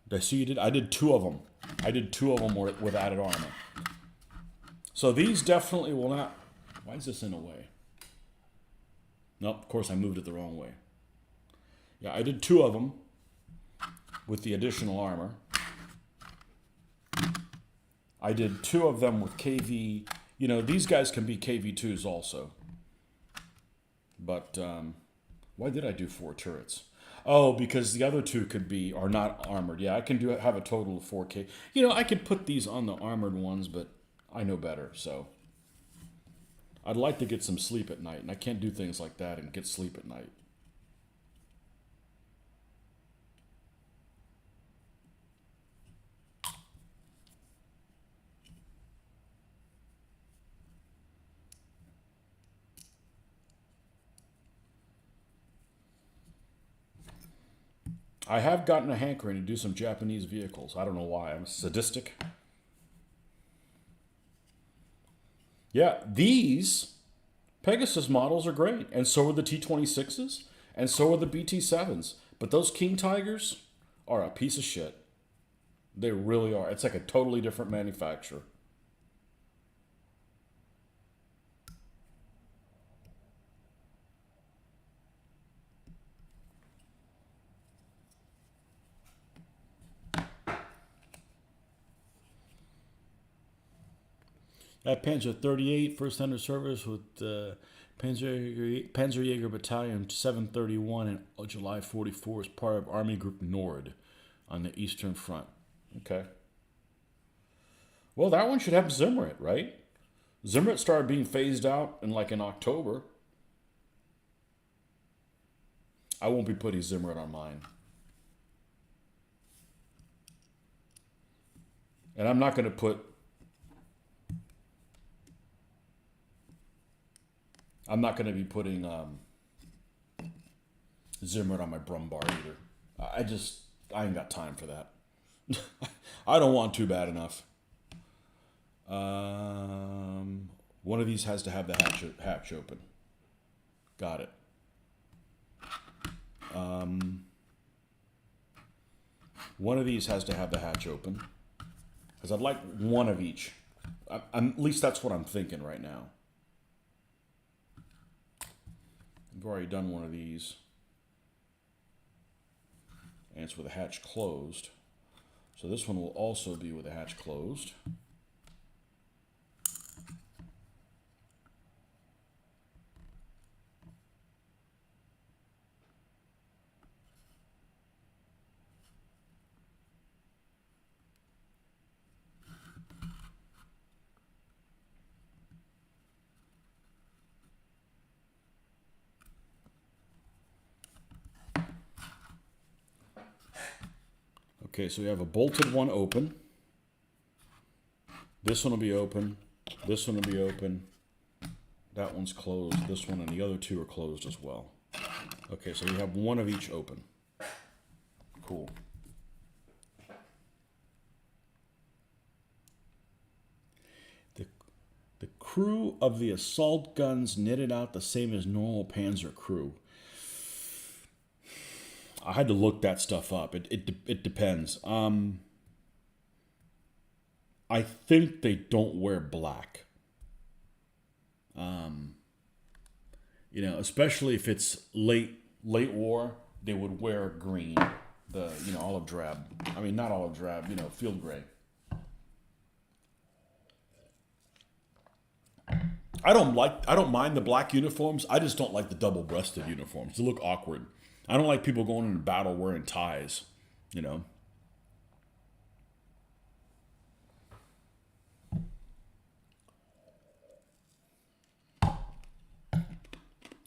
Did I see you did? I did 2 of them. I did 2 of them with added armor. So these definitely will not... Why is this in a way? Nope, of course I moved it the wrong way. Yeah, I did 2 of them with the additional armor. I did 2 of them with KV. You know, these guys can be KV2s also. But why did I do 4 turrets? Oh, because the other 2 are not armored. Yeah, I can have a total of 4K. You know, I could put these on the armored ones, but I know better, so. I'd like to get some sleep at night, and I can't do things like that and get sleep at night. I have gotten a hankering to do some Japanese vehicles. I don't know why. I'm sadistic. Yeah, these Pegasus models are great, and so are the T-26s, and so are the BT-7s. But those King Tigers are a piece of shit. They really are. It's like a totally different manufacturer. At Panzer 38, first under service with Panzerjäger Battalion 731 in July 44 as part of Army Group Nord on the Eastern Front. Okay. Well, that one should have Zimrit, right? Zimrit started being phased out in October. I won't be putting Zimrit on mine. And I'm not going to put... I'm not going to be putting Zimrit on my Brumbar either. I ain't got time for that. I don't want to bad enough. One of these has to have the hatch open. Got it. One of these has to have the hatch open. Because I'd like one of each. At least that's what I'm thinking right now. I've already done one of these. And it's with a hatch closed. So this one will also be with a hatch closed. Okay, so we have a bolted one open. This one will be open. This one will be open. That one's closed. This one and the other two are closed as well. Okay, so you have one of each open. Cool. The crew of the assault guns knitted out the same as normal Panzer crew. I had to look that stuff up. It depends. I think they don't wear black. You know, especially if it's late war, they would wear green, the olive drab. I mean, not olive drab, field gray. I don't mind the black uniforms. I just don't like the double-breasted uniforms. They look awkward. I don't like people going into battle wearing ties,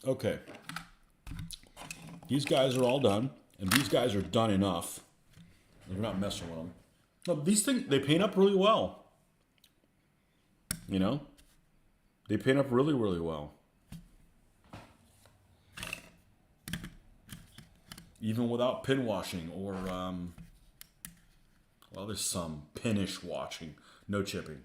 Okay. These guys are all done, and these guys are done enough. We're not messing with them. No, these things, they paint up really well. They paint up really, really well. Even without pin washing or, well, there's some pinish washing. No chipping.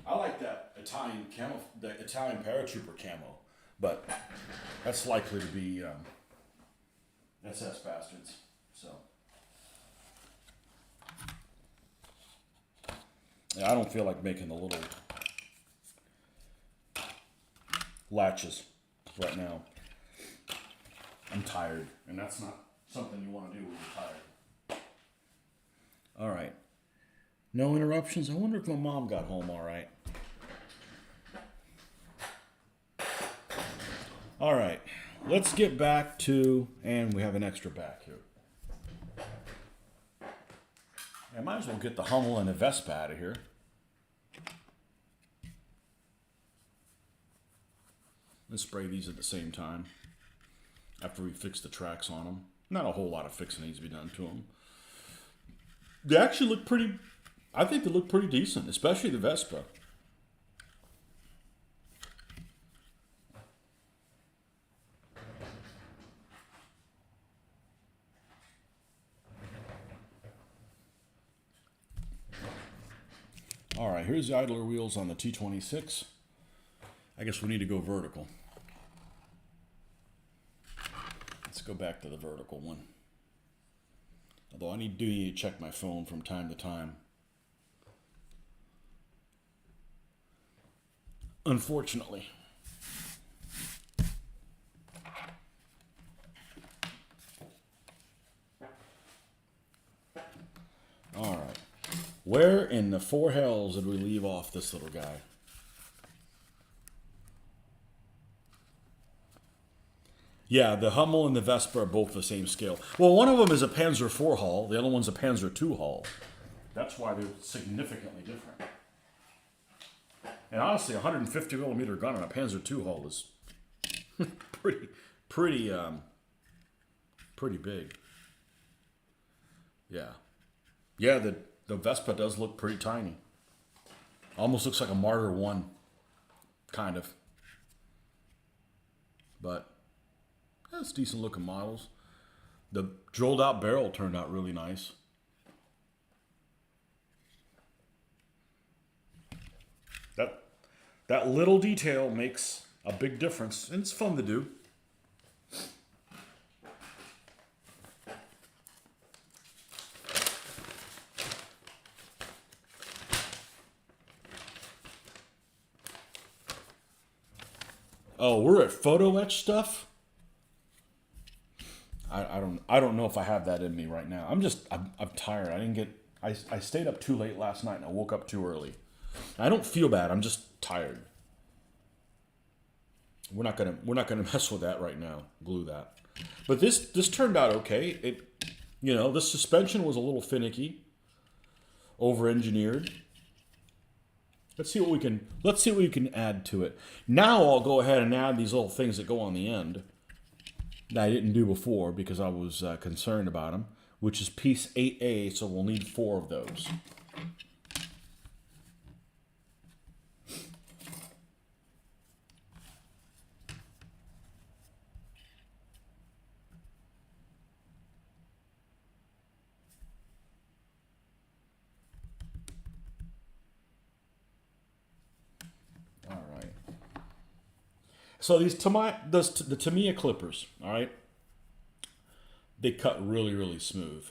I like that Italian paratrooper camo, but that's likely to be SS bastards. So yeah, I don't feel like making the little latches right now. I'm tired, and that's not something you want to do when you're tired. All right. No interruptions. I wonder if my mom got home all right. All right. Let's get back to, and we have an extra back here. I might as well get the Hummel and the Vespa out of here. Let's spray these at the same time after we fix the tracks on them. Not a whole lot of fixing needs to be done to them. They actually look pretty, I think they look pretty decent, especially the Vespa. All right, here's the idler wheels on the T26. I guess we need to go vertical. Let's go back to the vertical one. Although I do need to check my phone from time to time. Unfortunately. All right. Where in the four hells did we leave off this little guy? Yeah, the Hummel and the Vespa are both the same scale. Well, one of them is a Panzer IV hull. The other one's a Panzer II hull. That's why they're significantly different. And honestly, a 150 millimeter gun on a Panzer II hull is pretty big. Yeah. Yeah, the Vespa does look pretty tiny. Almost looks like a Martyr 1, kind of. But that's decent looking models. The drilled out barrel turned out really nice. That little detail makes a big difference, and it's fun to do. Oh, we're at photo etch stuff? I don't know if I have that in me right now. I'm tired. I stayed up too late last night and I woke up too early. I don't feel bad. I'm just tired. We're not gonna mess with that right now. Glue that. But this turned out okay. The suspension was a little finicky, over-engineered. Let's see what we can add to it. Now I'll go ahead and add these little things that go on the end that I didn't do before because I was concerned about them, which is piece 8A, so we'll need 4 of those. All right. So the Tamiya clippers, all right, they cut really, really smooth.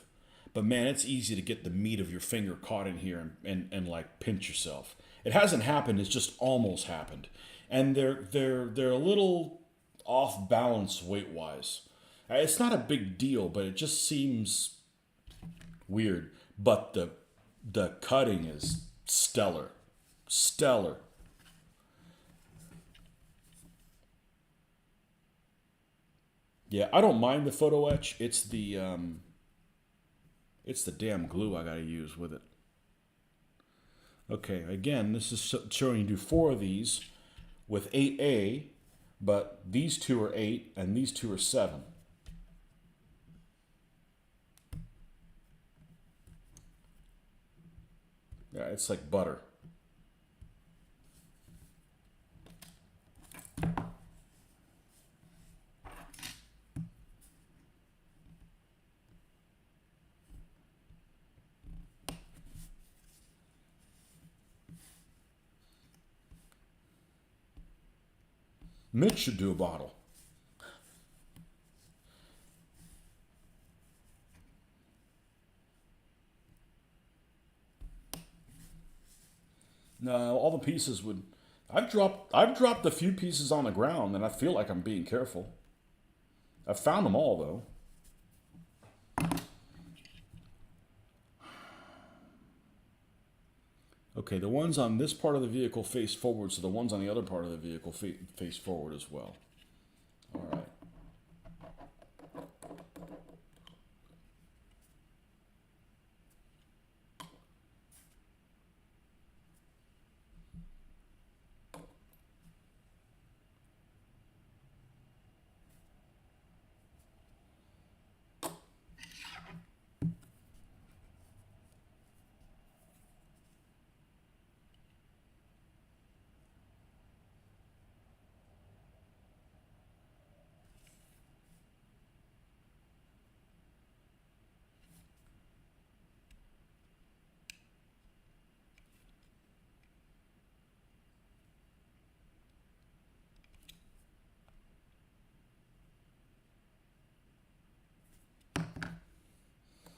But man, it's easy to get the meat of your finger caught in here and like pinch yourself. It hasn't happened, it's just almost happened. And they're a little off balance weight wise. It's not a big deal, but it just seems weird. But the cutting is stellar. Stellar. Yeah, I don't mind the photo etch. It's the damn glue I gotta use with it. Okay, again, this is showing you do 4 of these with 8A, but these 2 are 8 and these 2 are 7. Yeah, it's like butter. Mitch should do a bottle. No, all the pieces would. I've dropped a few pieces on the ground, and I feel like I'm being careful. I've found them all though. Okay, the ones on this part of the vehicle face forward, so the ones on the other part of the vehicle face forward as well. All right.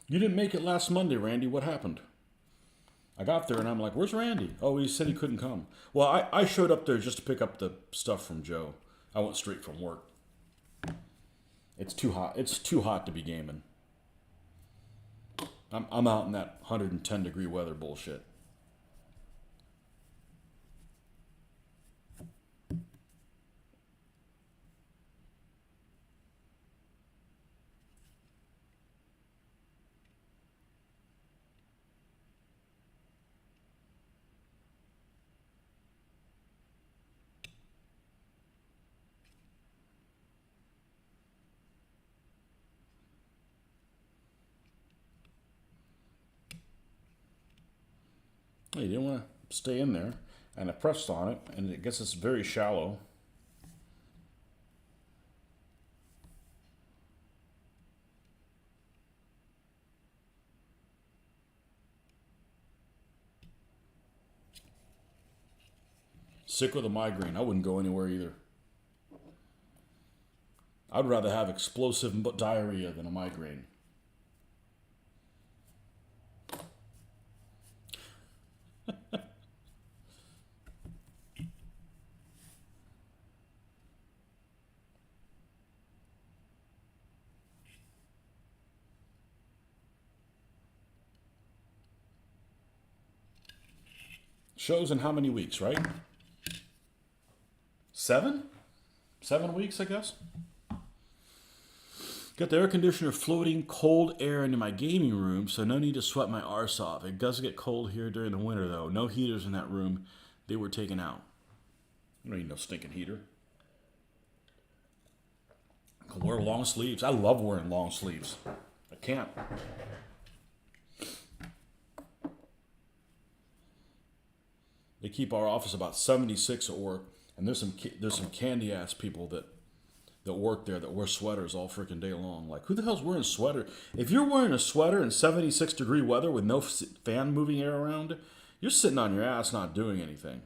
You didn't make it last Monday, Randy. What happened? I got there and I'm like, where's Randy? Oh, he said he couldn't come. Well, I showed up there just to pick up the stuff from Joe. I went straight from work. It's too hot. It's too hot to be gaming. I'm out in that 110-degree weather bullshit. You didn't want to stay in there. And I pressed on it, and it gets it's very shallow. Sick with a migraine. I wouldn't go anywhere either. I'd rather have explosive diarrhea than a migraine. Shows in how many weeks, right? 7? 7 weeks, I guess. Got the air conditioner floating cold air into my gaming room, so no need to sweat my arse off. It does get cold here during the winter, though. No heaters in that room. they were taken out. You don't need no stinking heater. I can wear long sleeves. I love wearing long sleeves. I can't. They keep our office about 76 at work, and there's some candy ass people that work there that wear sweaters all freaking day long. Like, who the hell's wearing a sweater? If you're wearing a sweater in 76-degree weather with no fan moving air around, you're sitting on your ass not doing anything.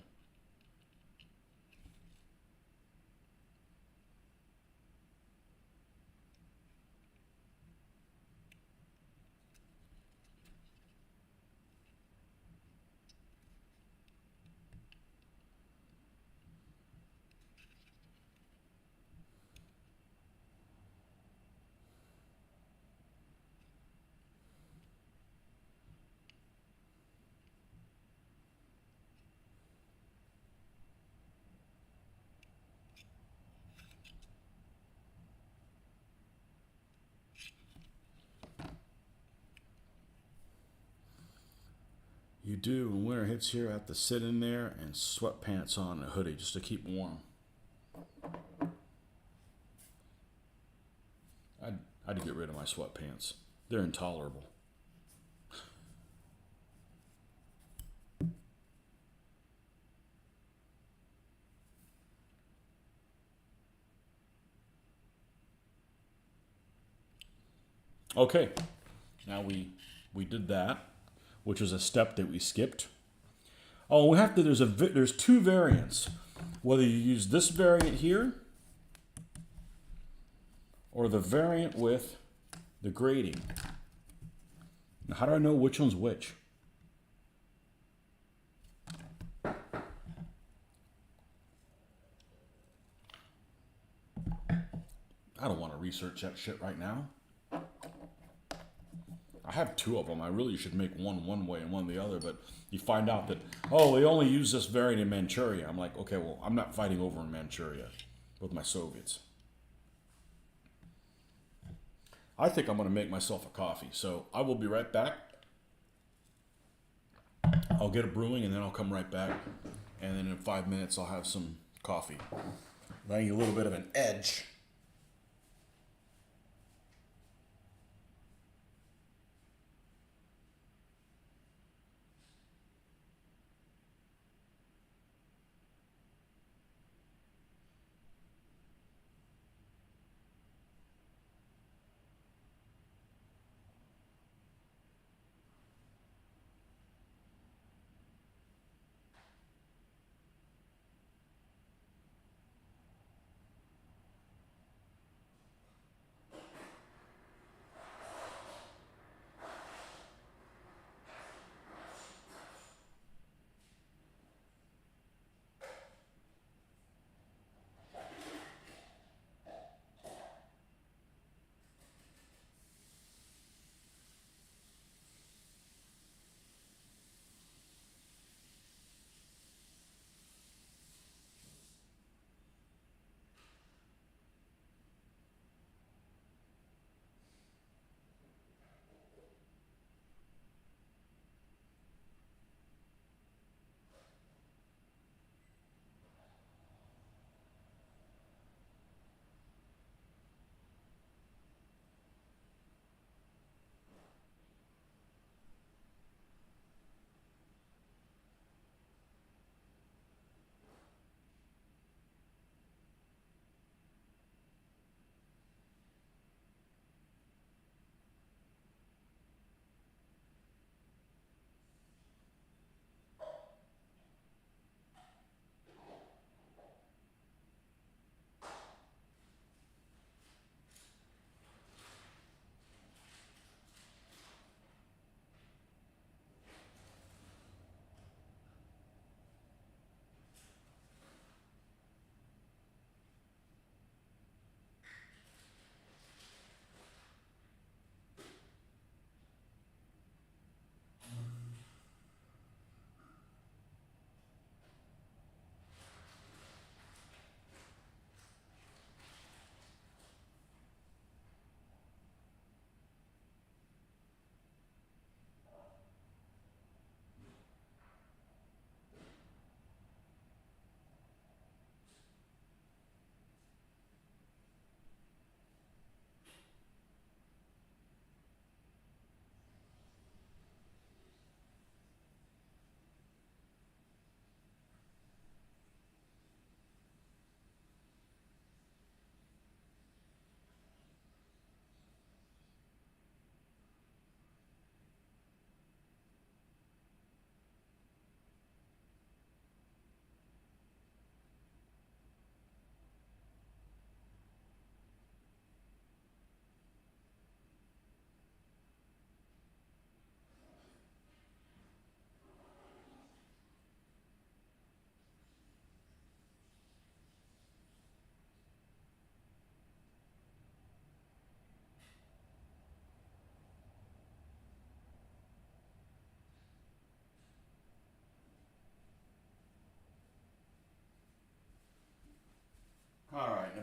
You do. When winter hits here, I have to sit in there and sweatpants on and a hoodie just to keep warm. I had to get rid of my sweatpants. They're intolerable. Okay, now we did that, which was a step that we skipped. Oh, we have to. There's two variants. Whether you use this variant here or the variant with the grading. Now, how do I know which one's which? I don't want to research that shit right now. I have two of them. I really should make one way and one the other, but you find out that, oh, they only use this variant in Manchuria. I'm like, okay, well, I'm not fighting over in Manchuria with my Soviets. I think I'm going to make myself a coffee, so I will be right back. I'll get it brewing, and then I'll come right back, and then in 5 minutes I'll have some coffee. I need a little bit of an edge.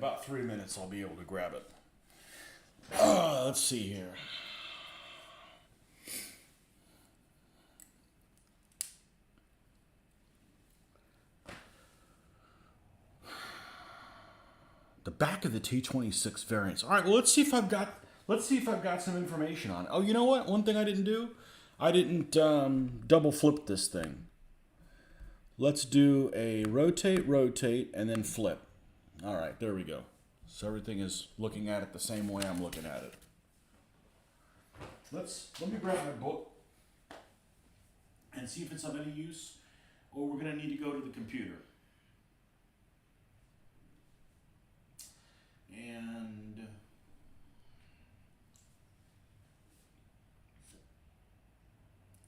about 3 minutes I'll be able to grab it. Let's see here. The back of the T26 variants. All right, well, let's see if I've got some information on it. Oh, you know what? One thing I didn't do, I didn't double flip this thing. Let's do a rotate, and then flip. All right, there we go. So everything is looking at it the same way I'm looking at it. Let me grab my book and see if it's of any use, or we're gonna need to go to the computer. And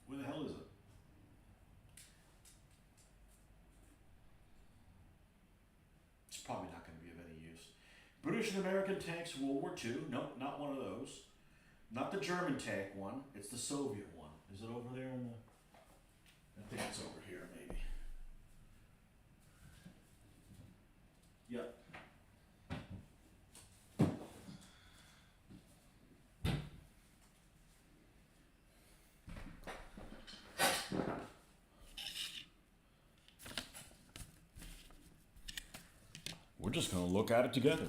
where the hell is it? It's probably not going to be of any use. British and American tanks, World War II. Nope, not one of those. Not the German tank one. It's the Soviet one. Is it over there in the... I think it's over here, maybe. Yep. We're just going to look at it together.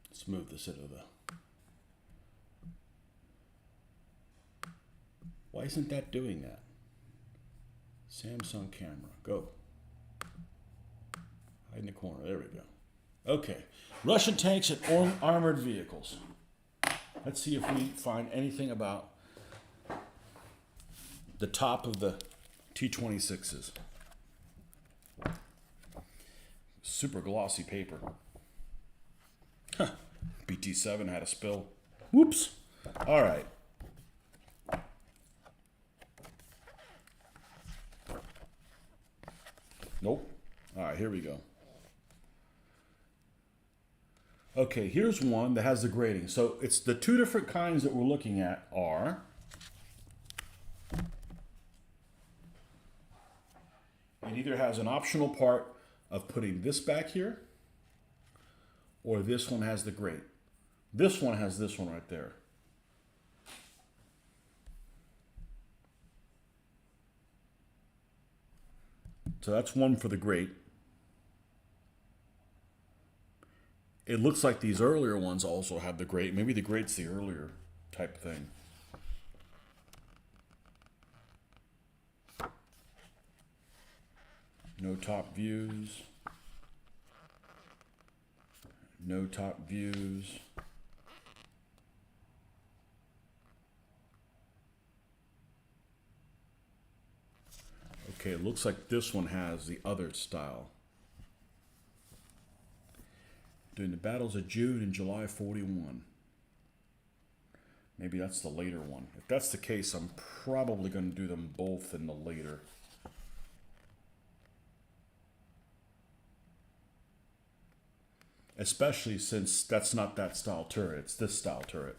Let's move this into the... Why isn't that doing that? Samsung camera, go. Hide in the corner, there we go. Okay, Russian tanks and armored vehicles. Let's see if we find anything about the top of the T-26s. Super glossy paper. Huh. BT-7 had a spill. Whoops. All right. Nope. All right, here we go. Okay, here's one that has the grading. So it's the two different kinds that we're looking at are it either has an optional part of putting this back here, or this one has the grate. This one has this one right there. So that's one for the grate. It looks like these earlier ones also have the grate. Maybe the grate's the earlier type thing. No top views. No top views. Okay, it looks like this one has the other style. During the battles of June and July 41. Maybe that's the later one. If that's the case, I'm probably going to do them both in the later. Especially since that's not that style turret. It's this style turret.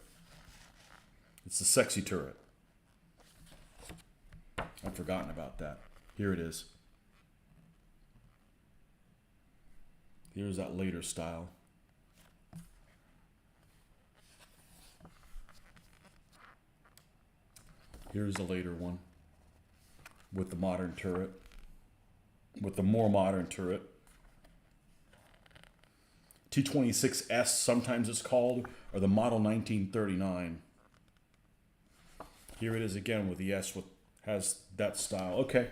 It's the sexy turret. I've forgotten about that. Here it is. Here's that later style. Here's the later one with the modern turret, with the more modern turret. T-26S, sometimes it's called, or the model 1939. Here it is again with the S, with has that style. Okay,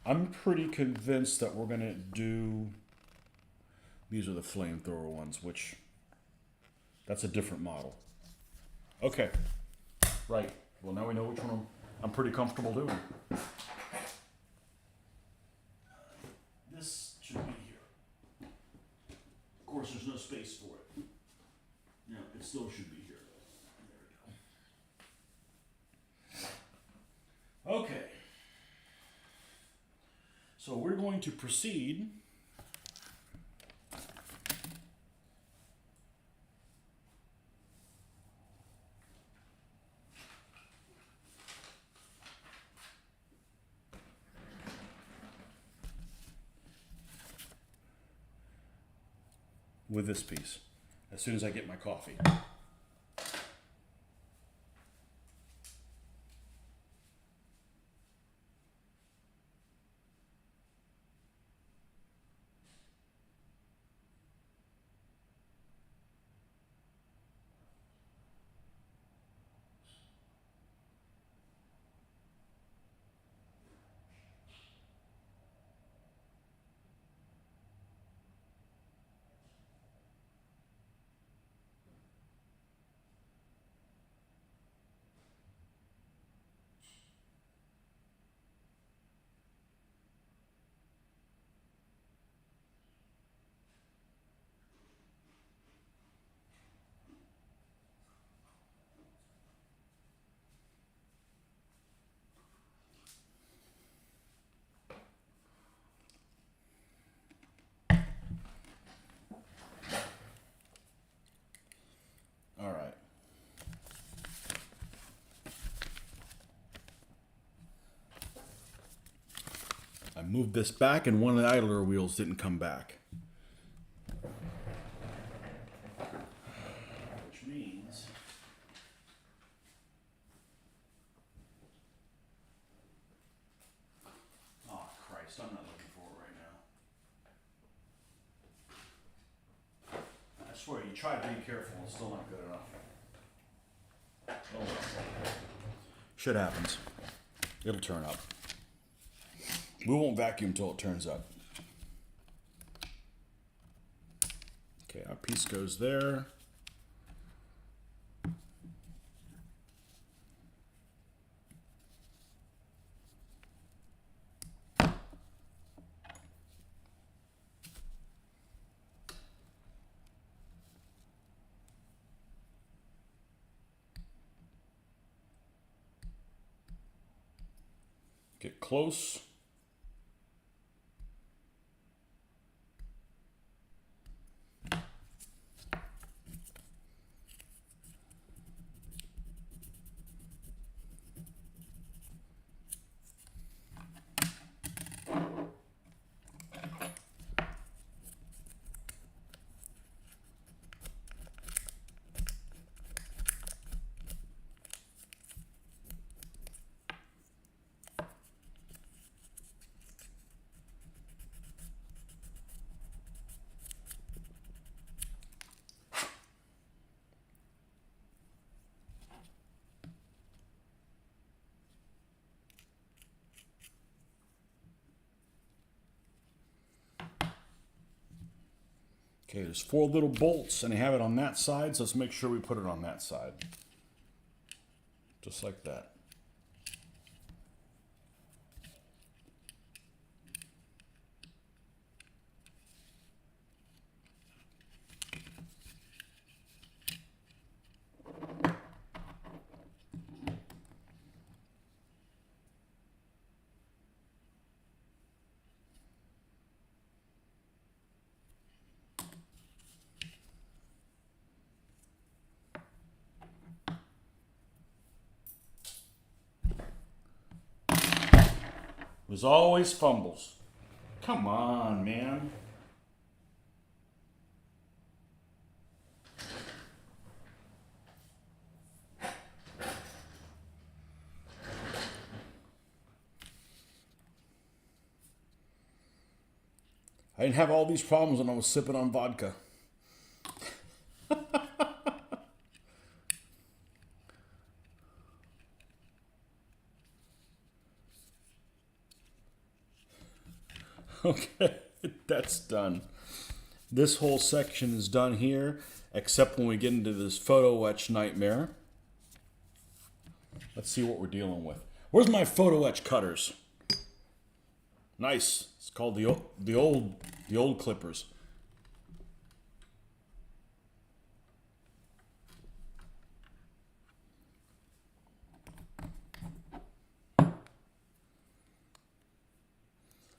I'm pretty convinced that we're gonna do. These are the flamethrower ones, which that's a different model. Okay, right. Well, now we know which one I'm pretty comfortable doing. This should be here. Of course, there's no space for it. No, it still should be here. There we go. Okay. So we're going to proceed with this piece as soon as I get my coffee. All right. I moved this back and one of the idler wheels didn't come back. Which means oh Christ, I'm not looking for it right now. I swear, you try being careful, it's still not good enough. Oh well. Shit happens. It'll turn up. We won't vacuum until it turns up. Okay, our piece goes there. Get close. Okay, there's 4 little bolts and I have it on that side, so let's make sure we put it on that side. Just like that. There's always fumbles. Come on, man. I didn't have all these problems when I was sipping on vodka. Okay, that's done. This whole section is done here, except when we get into this photo etch nightmare. Let's see what we're dealing with. Where's my photo etch cutters? Nice. It's called the old clippers.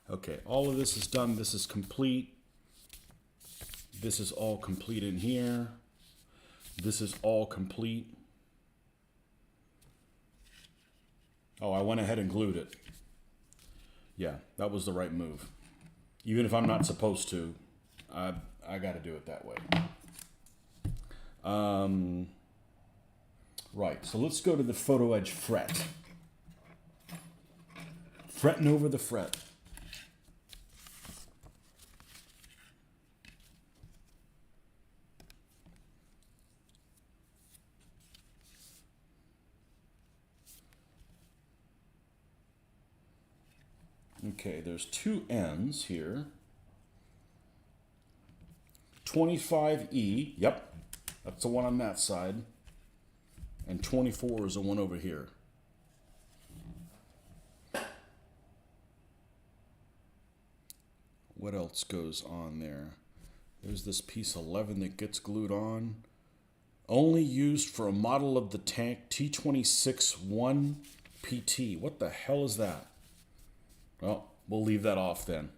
Okay, all of this is done. This is complete. This is all complete in here. This is all complete. Oh, I went ahead and glued it. Yeah, that was the right move. Even if I'm not supposed to, I I got to do it that way. Right, so let's go to the photo edge fret. Fretting over the fret. Okay, there's two ends here. 25E, yep, that's the one on that side. And 24 is the one over here. What else goes on there? There's this piece 11 that gets glued on. Only used for a model of the tank T26-1 PT. What the hell is that? Well, we'll leave that off then.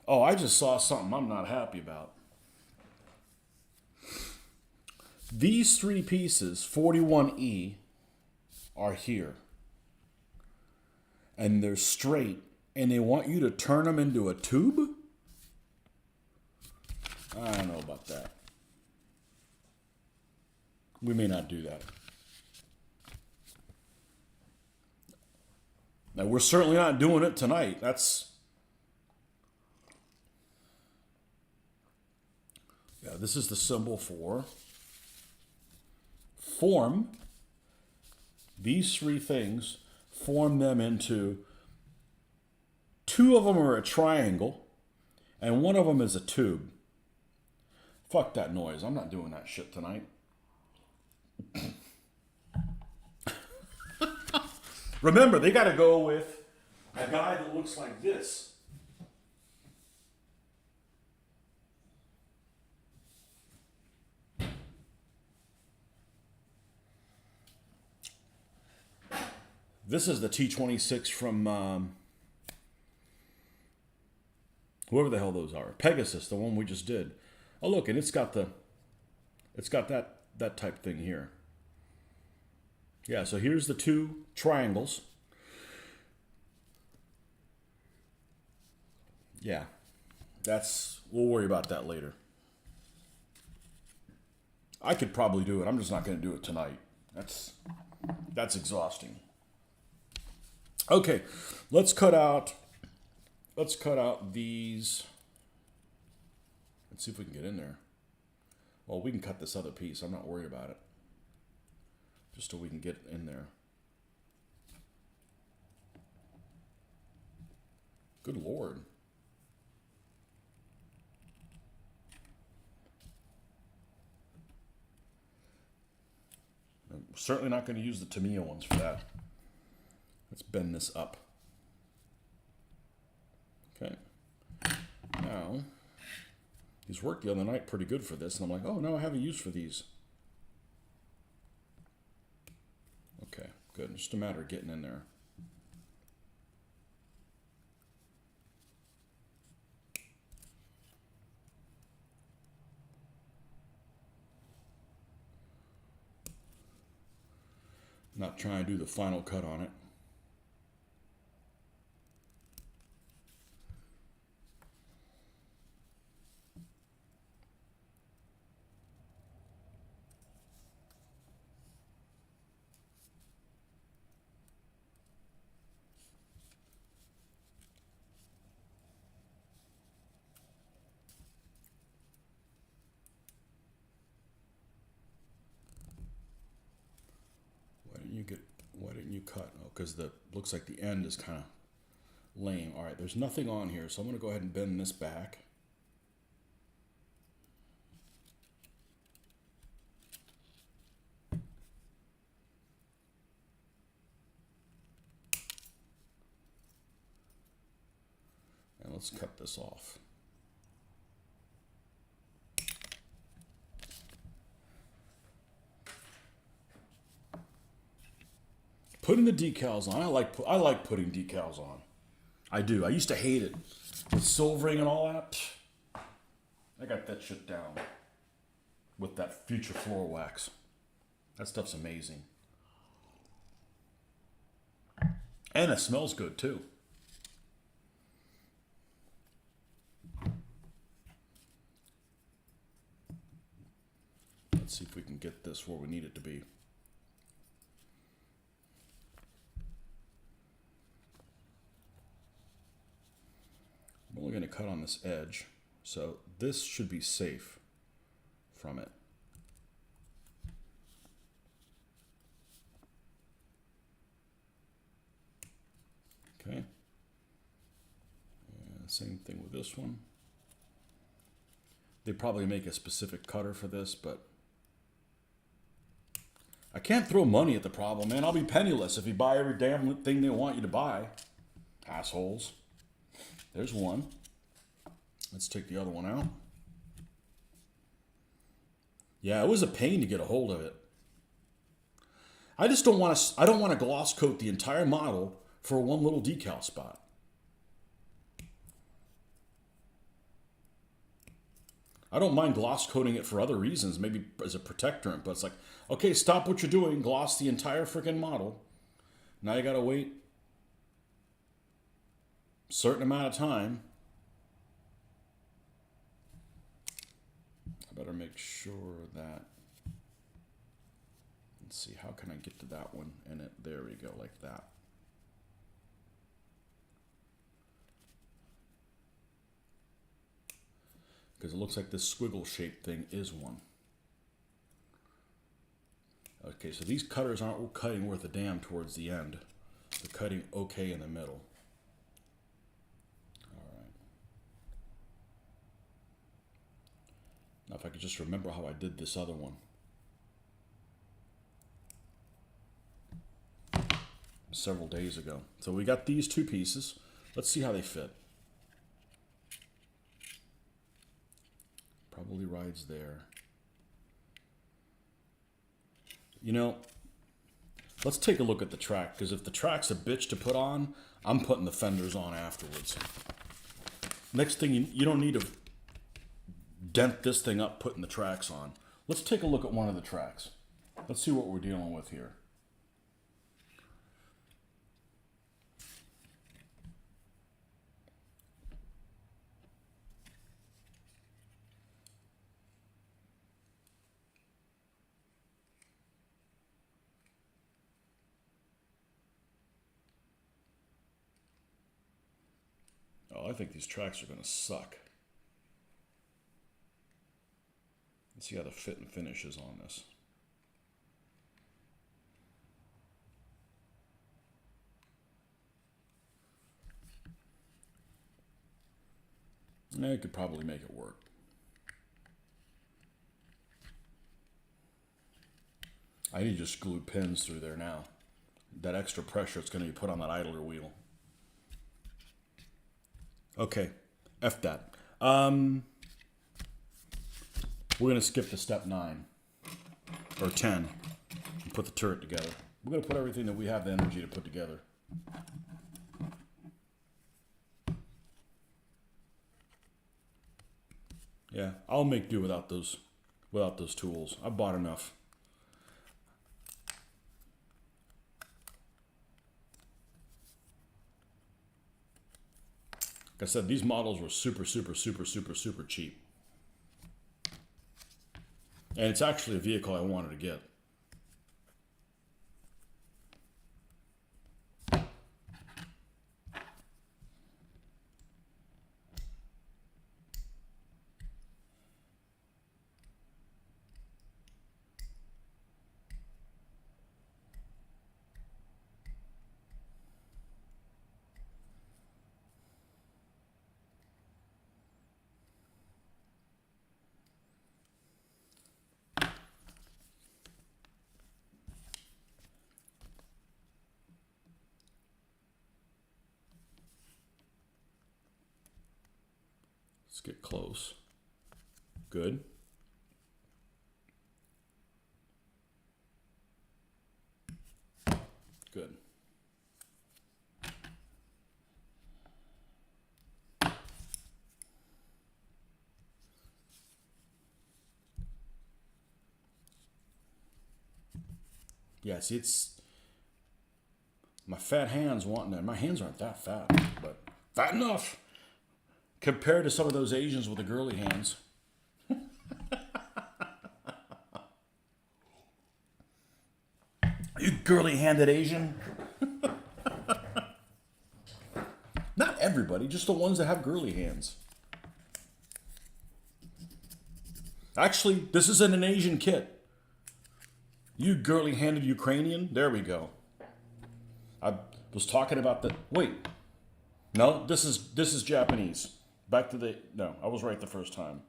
Oh, I just saw something I'm not happy about. These three pieces, 41E, are here. And they're straight, and they want you to turn them into a tube? I don't know about that. We may not do that. Now, we're certainly not doing it tonight. Yeah, this is the symbol for form. These three things, form them into, two of them are a triangle, and one of them is a tube. Fuck that noise. I'm not doing that shit tonight. Remember, they got to go with a guy that looks like this. This is the T26 from whoever the hell those are. Pegasus, the one we just did. Oh look, and it's got that type thing here. Yeah, so here's the two triangles. Yeah, we'll worry about that later. I could probably do it. I'm just not going to do it tonight. That's exhausting. Okay, let's cut out these. Let's see if we can get in there. Well, we can cut this other piece. I'm not worried about it. Just so we can get in there. Good Lord. I'm certainly not going to use the Tamiya ones for that. Let's bend this up. Okay. Now, these worked the other night pretty good for this, and I'm like, oh, no, I have a use for these. Okay, good. Just a matter of getting in there. Not trying to do the final cut on it. Why didn't you cut? Oh, because looks like the end is kind of lame. All right, there's nothing on here, so I'm going to go ahead and bend this back. And let's cut this off. Putting the decals on. I like putting decals on. I do. I used to hate it. With silvering and all that. I got that shit down. With that Future Floor Wax. That stuff's amazing. And it smells good too. Let's see if we can get this where we need it to be. I'm only going to cut on this edge, so this should be safe from it. Okay. And same thing with this one. They probably make a specific cutter for this, but I can't throw money at the problem, man. I'll be penniless if you buy every damn thing they want you to buy. Assholes. There's one. Let's take the other one out. Yeah, it was a pain to get a hold of it. I just don't want to, I don't want to gloss coat the entire model for one little decal spot. I don't mind gloss coating it for other reasons, maybe as a protectorant, but it's like, okay, stop what you're doing, gloss the entire freaking model. Now you gotta wait a certain amount of time. I better make sure that, let's see, how can I get to that one? And it, there we go, like that. Because it looks like this squiggle shaped thing is one. Okay, so these cutters aren't cutting worth a damn towards the end. They're cutting okay in the middle. All right. Now if I could just remember how I did this other one. Several days ago. So we got these two pieces. Let's see how they fit. Probably rides there. You know, let's take a look at the track, because if the track's a bitch to put on, I'm putting the fenders on afterwards. Next thing, you don't need to dent this thing up putting the tracks on. Let's take a look at one of the tracks. Let's see what we're dealing with here. Oh, I think these tracks are going to suck. Let's see how the fit and finish is on this. I could probably make it work. I need to just glue pins through there now. That extra pressure it's going to be put on that idler wheel. Okay, F that. We're going to skip to step 9 or 10 and put the turret together. We're going to put everything that we have the energy to put together. Yeah, I'll make do without those tools. I bought enough. Like I said, these models were super cheap. And it's actually a vehicle I wanted to get. Let's get close. Good. Good. Yeah, see, it's my fat hands wanting that. My hands aren't that fat, but fat enough compared to some of those Asians with the girly hands. girly-handed Asian. Not everybody, just the ones that have girly hands. Actually, this isn't an Asian kit. You girly-handed Ukrainian? There we go. I was talking about the... Wait. No, this is Japanese. Back to the... No, I was right the first time.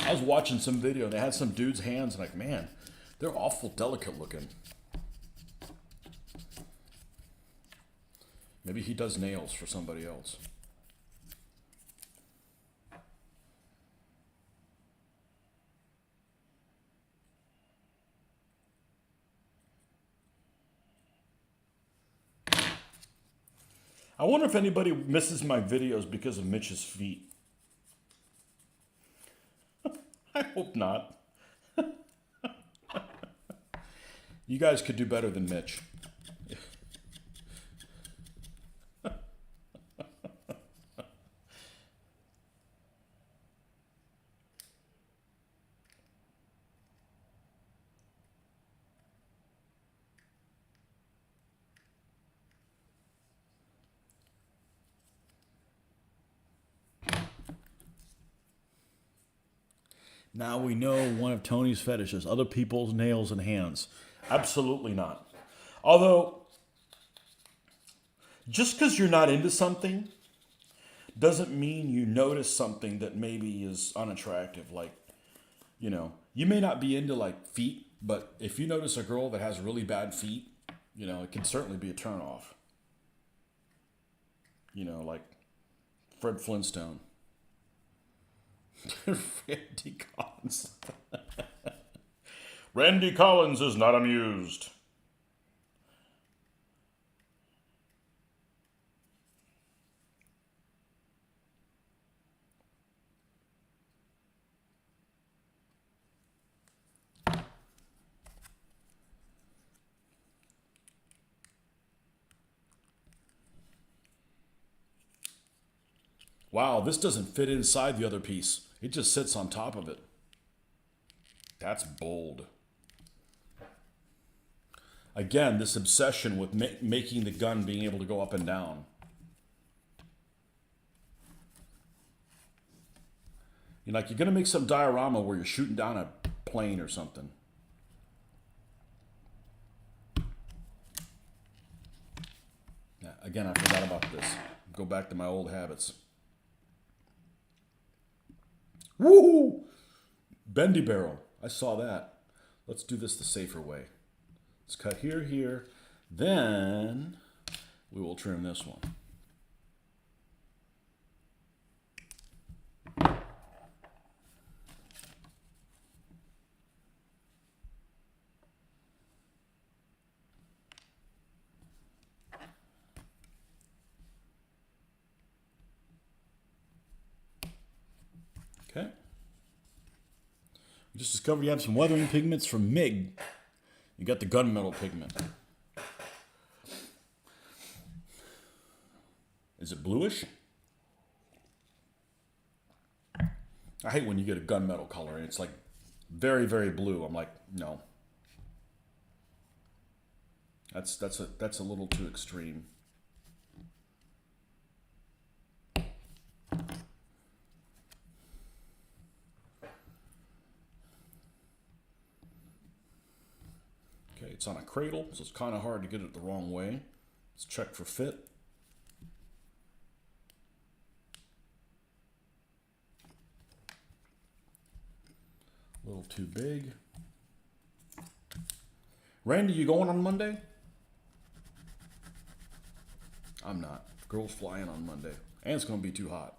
I was watching some video and they had some dude's hands and like, man, they're awful delicate looking. Maybe he does nails for somebody else. I wonder if anybody misses my videos because of Mitch's feet. I hope not. You guys could do better than Mitch. Now we know one of Tony's fetishes, other people's nails and hands. Absolutely not. Although, just because you're not into something doesn't mean you notice something that maybe is unattractive. Like, you know, you may not be into like feet, but if you notice a girl that has really bad feet, you know, it can certainly be a turnoff. You know, like Fred Flintstone. Randy Collins. Randy Collins is not amused. Wow, this doesn't fit inside the other piece. It just sits on top of it. That's bold. Again, this obsession with making the gun being able to go up and down. You're like, you're going to make some diorama where you're shooting down a plane or something. Yeah, again, I forgot about this. Go back to my old habits. Woo! Bendy barrel. I saw that. Let's do this the safer way. Let's cut here, here. Then we will trim this one. Okay. We just discovered you have some weathering pigments from MIG. You got the gunmetal pigment. Is it bluish? I hate when you get a gunmetal color and it's like very, very blue. I'm like, no. That's a little too extreme. Okay, it's on a cradle, so it's kind of hard to get it the wrong way. Let's check for fit. A little too big. Randy, you going on Monday? I'm not. Girls flying on Monday. And it's going to be too hot.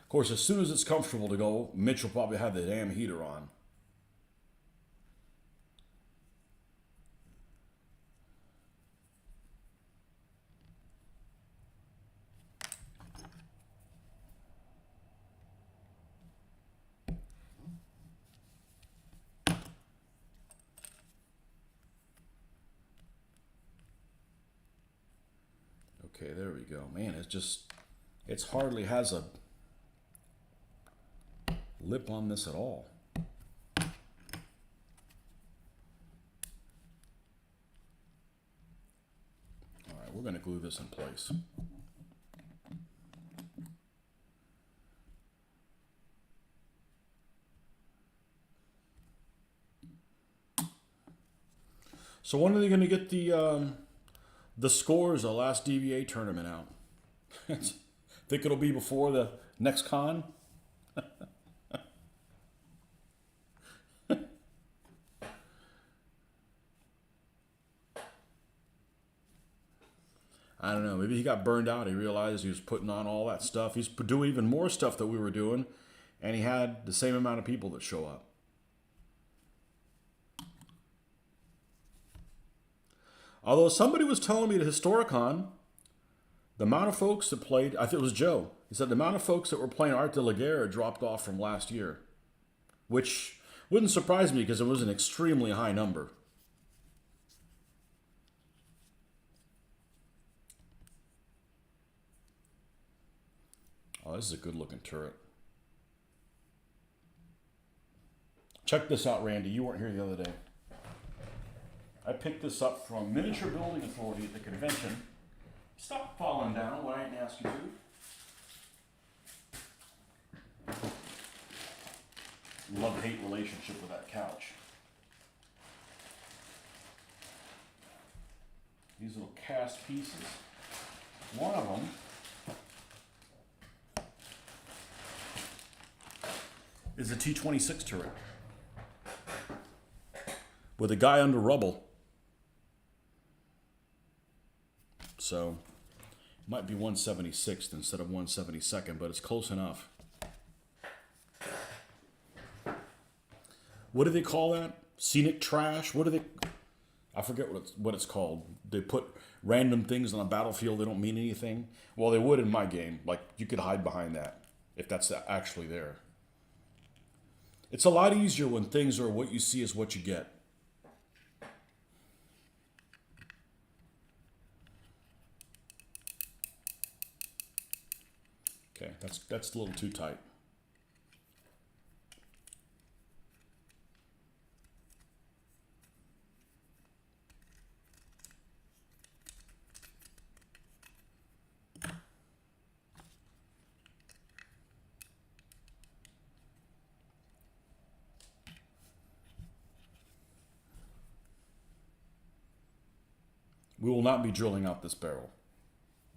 Of course, as soon as it's comfortable to go, Mitch will probably have the damn heater on. Okay, there we go. Man, it's hardly has a lip on this at all. All right, we're going to glue this in place. So when are they going to get the scores of the last DVA tournament out? Think it'll be before the next con? I don't know. Maybe he got burned out. He realized he was putting on all that stuff. He's doing even more stuff that we were doing, and he had the same amount of people that show up. Although somebody was telling me at Historicon, the amount of folks that played, I think it was Joe, he said the amount of folks that were playing Art de la Guerre dropped off from last year, which wouldn't surprise me because it was an extremely high number. Oh, this is a good looking turret. Check this out, Randy. You weren't here the other day. I picked this up from Miniature Building Authority at the convention. Stop falling down when I didn't ask you to. Love-hate relationship with that couch. These little cast pieces. One of them is a T-26 turret with a guy under rubble. So, it might be 176th instead of 172nd, but it's close enough. What do they call that? Scenic trash? What do they... I forget what it's called. They put random things on a battlefield that don't mean anything. Well, they would in my game. Like, you could hide behind that if that's actually there. It's a lot easier when things are what you see is what you get. Okay, that's a little too tight. We will not be drilling out this barrel.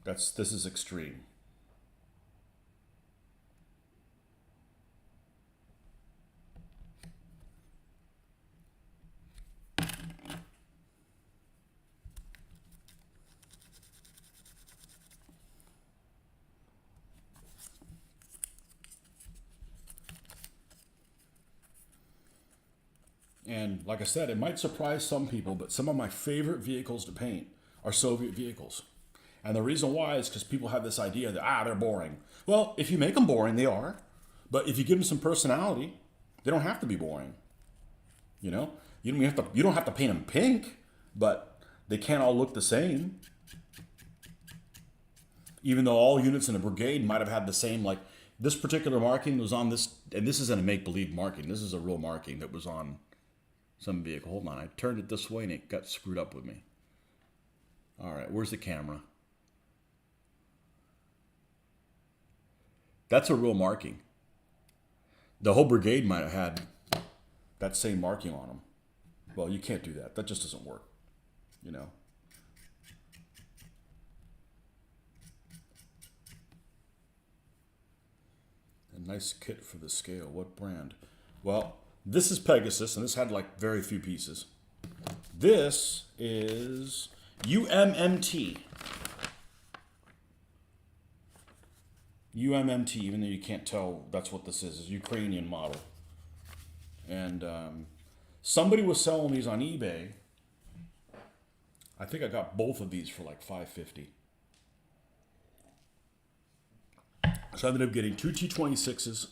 This is extreme. And like I said, it might surprise some people, but some of my favorite vehicles to paint are Soviet vehicles. And the reason why is because people have this idea that, they're boring. Well, if you make them boring, they are. But if you give them some personality, they don't have to be boring. You know? You don't have to paint them pink, but they can't all look the same. Even though all units in a brigade might have had the same, like, this particular marking was on this, and this isn't a make-believe marking. This is a real marking that was on some vehicle. Hold on, I turned it this way and it got screwed up with me. All right, where's the camera? That's a real marking. The whole brigade might have had that same marking on them. Well, you can't do that. That just doesn't work, you know. A nice kit for the scale. What brand? Well, this is Pegasus, and this had like very few pieces. This is UMMT. UMMT, even though you can't tell that's what this is. It's a Ukrainian model. And somebody was selling these on eBay. I think I got both of these for like $5.50. So I ended up getting two T-26s,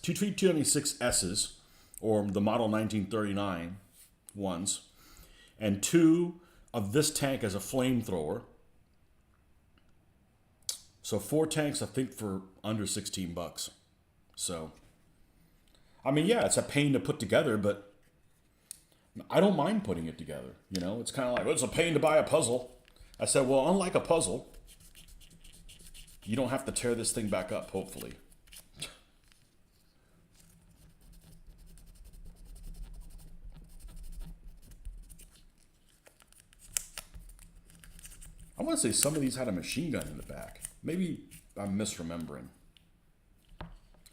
two T-26Ss, or the model 1939 ones, and two of this tank as a flamethrower, So 4 tanks, I think, for under 16 bucks. So, I mean, yeah, it's a pain to put together, but I don't mind putting it together. You know, it's kind of like, well, it's a pain to buy a puzzle. I said, well, unlike a puzzle, you don't have to tear this thing back up, hopefully. I want to say some of these had a machine gun in the back. Maybe I'm misremembering.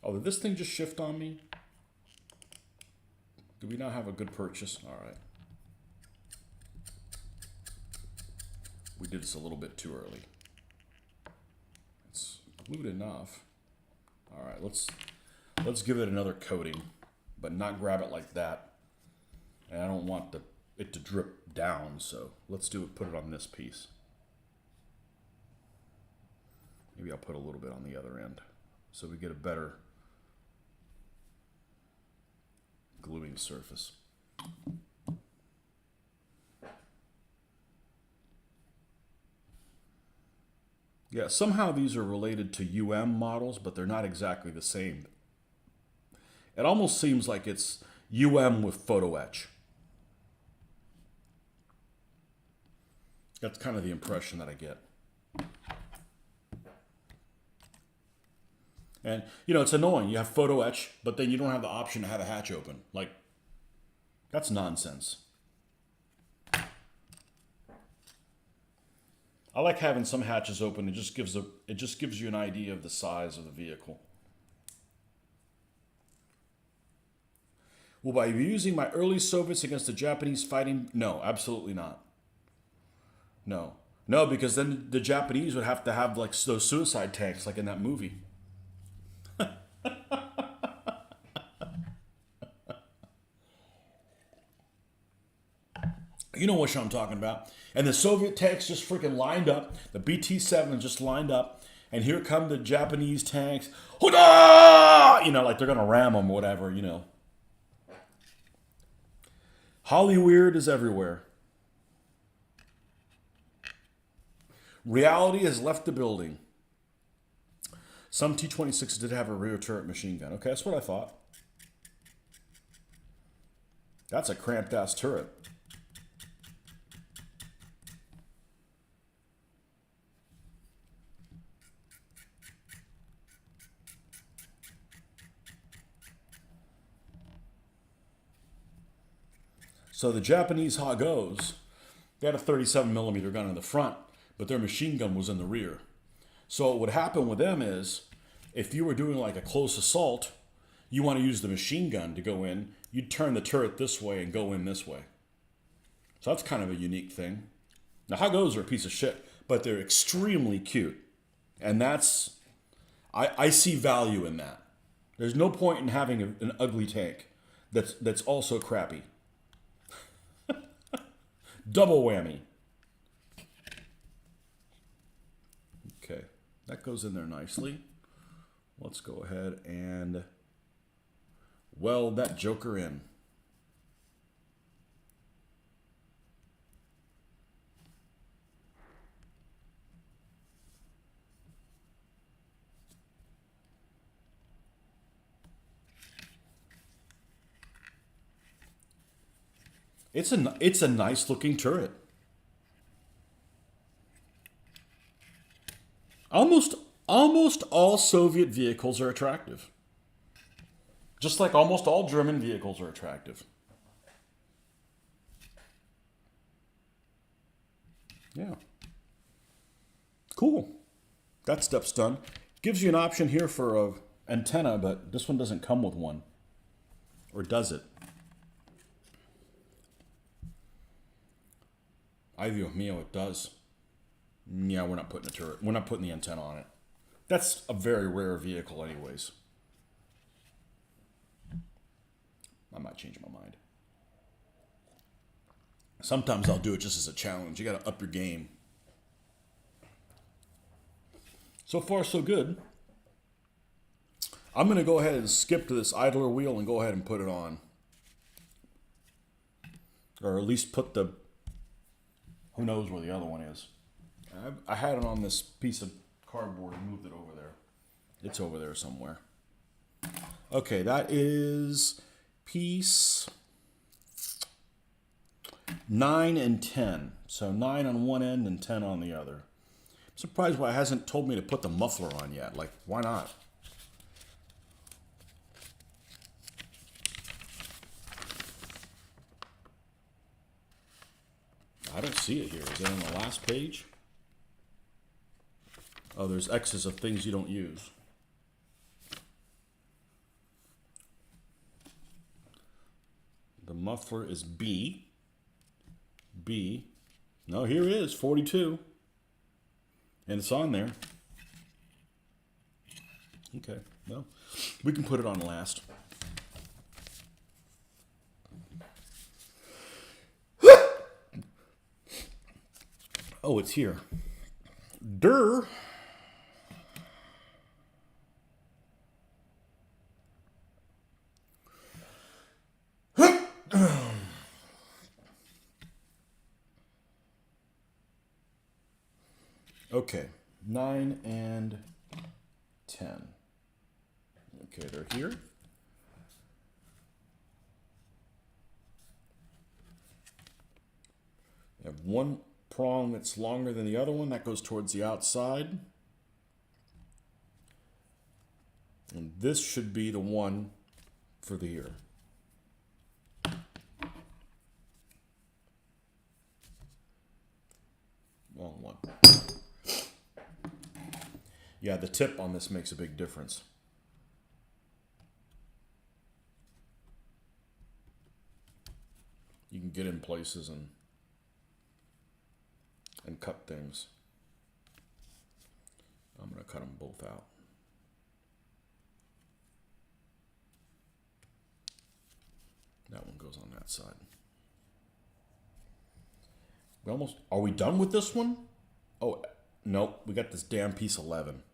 Oh, did this thing just shift on me? Do we not have a good purchase? All right. We did this a little bit too early. It's glued enough. All right, let's give it another coating, but not grab it like that. And I don't want it to drip down, so let's do it. Put it on this piece. Maybe I'll put a little bit on the other end so we get a better gluing surface. Yeah, somehow these are related to UM models, but they're not exactly the same. It almost seems like it's UM with photo etch. That's kind of the impression that I get. And, you know, it's annoying. You have photo etch, but then you don't have the option to have a hatch open. Like, that's nonsense. I like having some hatches open. It just gives you an idea of the size of the vehicle. Will I be using my early Soviets against the Japanese fighting? No, absolutely not. No. No, because then the Japanese would have to have like those suicide tanks like in that movie. You know what I'm talking about. And the Soviet tanks just freaking lined up. The BT-7 just lined up. And here come the Japanese tanks. Hoo-dah! You know, like they're going to ram them or whatever, you know. Hollyweird is everywhere. Reality has left the building. Some T-26s did have a rear turret machine gun. Okay, that's what I thought. That's a cramped ass turret. So the Japanese Hagos, they had a 37 millimeter gun in the front, but their machine gun was in the rear. So what would happen with them is, if you were doing like a close assault, you want to use the machine gun to go in, you'd turn the turret this way and go in this way. So that's kind of a unique thing. Now Hagos are a piece of shit, but they're extremely cute. And that's, I see value in that. There's no point in having an ugly tank that's also crappy. Double whammy. Okay, that goes in there nicely. Let's go ahead and weld that joker in. It's a nice looking turret. Almost all Soviet vehicles are attractive. Just like almost all German vehicles are attractive. Yeah. Cool. That step's done. Gives you an option here for a antenna, but this one doesn't come with one. Or does it? Ay Dios mío, it does. Yeah, we're not putting a turret. We're not putting the antenna on it. That's a very rare vehicle anyways. I might change my mind. Sometimes I'll do it just as a challenge. You gotta up your game. So far, so good. I'm gonna go ahead and skip to this idler wheel and go ahead and put it on. Or at least put who knows where the other one is. I had it on this piece of cardboard and moved it over there. It's over there somewhere. Okay, that is piece 9 and 10. So 9 on one end and 10 on the other. I'm surprised why it hasn't told me to put the muffler on yet. Like, why not? I don't see it here. Is it on the last page? Oh, there's X's of things you don't use. The muffler is B. B. No, here it is, 42. And it's on there. Okay, well, we can put it on last. Oh, it's here. Durr. Okay, 9 and 10. Okay, they're here. You have one prong that's longer than the other one. That goes towards the outside. And this should be the one for the ear. Wrong one. Yeah, the tip on this makes a big difference. You can get in places and cut things. I'm going to cut them both out. That one goes on that side. Are we done with this one? Oh, nope, we got this damn piece 11.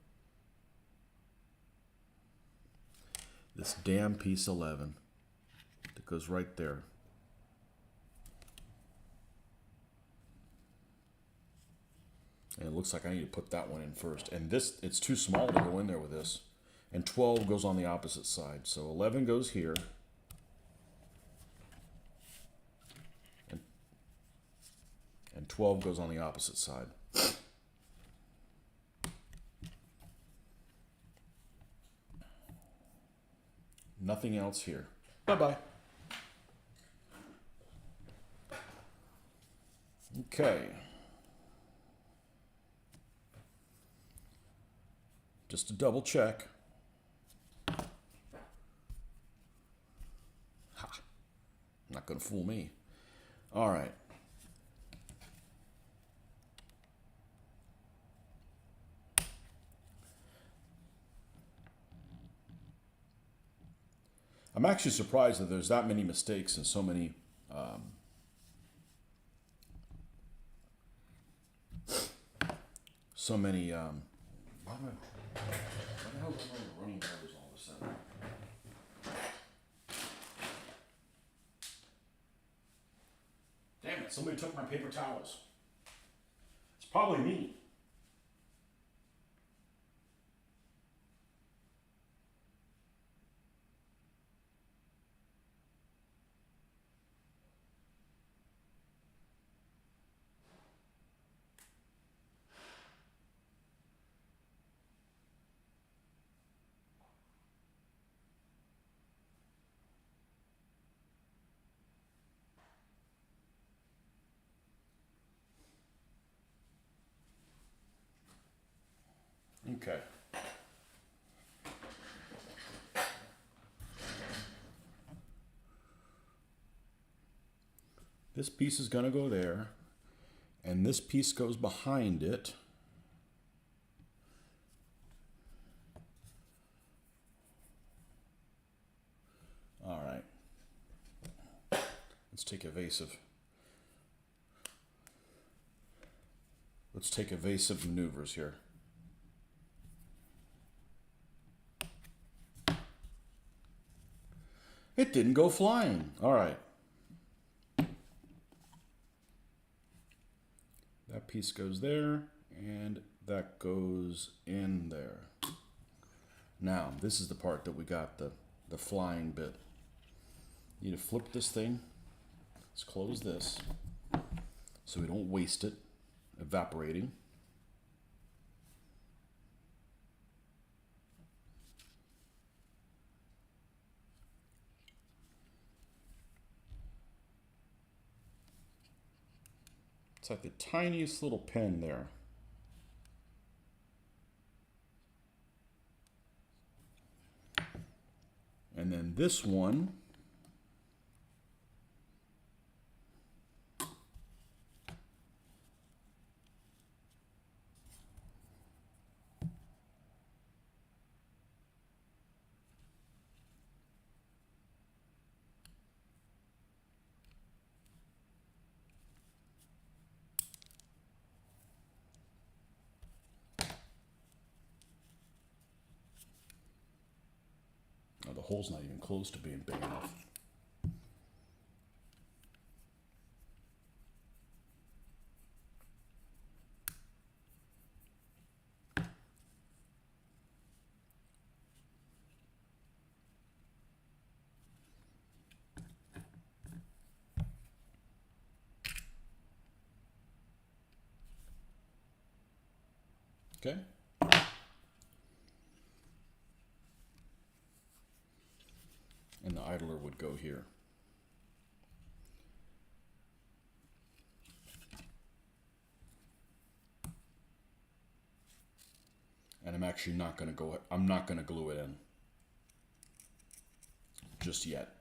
This damn piece 11 that goes right there. And it looks like I need to put that one in first. And this, it's too small to go in there with this. And 12 goes on the opposite side. So 11 goes here. And 12 goes on the opposite side. Nothing else here. Bye-bye. Okay. Just to double check. Ha. Not going to fool me. All right. I'm actually surprised that there's that many mistakes and so many why the hell is my running covers all of a sudden? Damn it, somebody took my paper towels. It's probably me. Okay. This piece is going to go there, and this piece goes behind it. All right. Let's take evasive. Let's take evasive maneuvers here. It didn't go flying. All right. That piece goes there, And that goes in there. Now, this is the part that we got the flying bit. You need to flip this thing. Let's close this so we don't waste it evaporating. It's like the tiniest little pin there. And then this one, oh, the hole's not even close to being big enough. Okay. And the idler would go here. And I'm actually not going to go, I'm not going to glue it in just yet.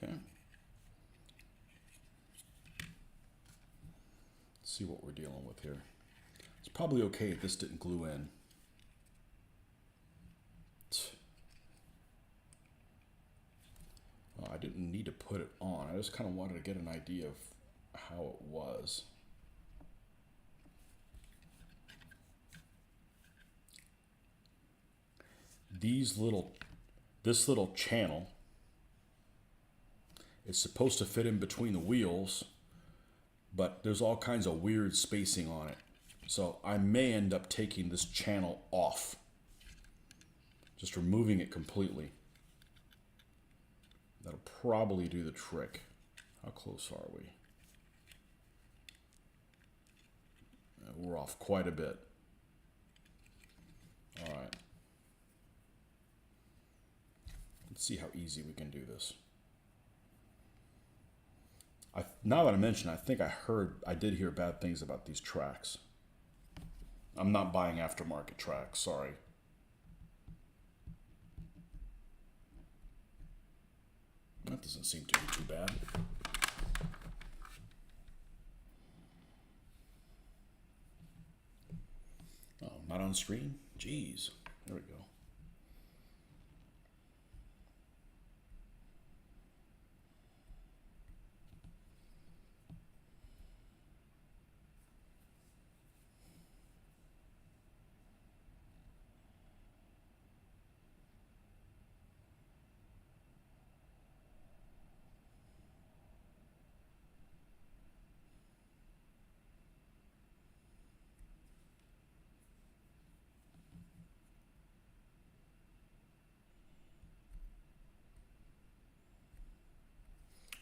Okay. Let's see what we're dealing with here. It's probably okay if this didn't glue in. Well, I didn't need to put it on. I just kind of wanted to get an idea of how it was. This little channel is supposed to fit in between the wheels, but there's all kinds of weird spacing on it. So I may end up taking this channel off, just removing it completely. That'll probably do the trick. How close are we? We're off quite a bit. All right. Let's see how easy we can do this. Now that I mention, I think I did hear bad things about these tracks. I'm not buying aftermarket tracks, sorry. That doesn't seem to be too bad. Oh, not on screen? Jeez. There we go.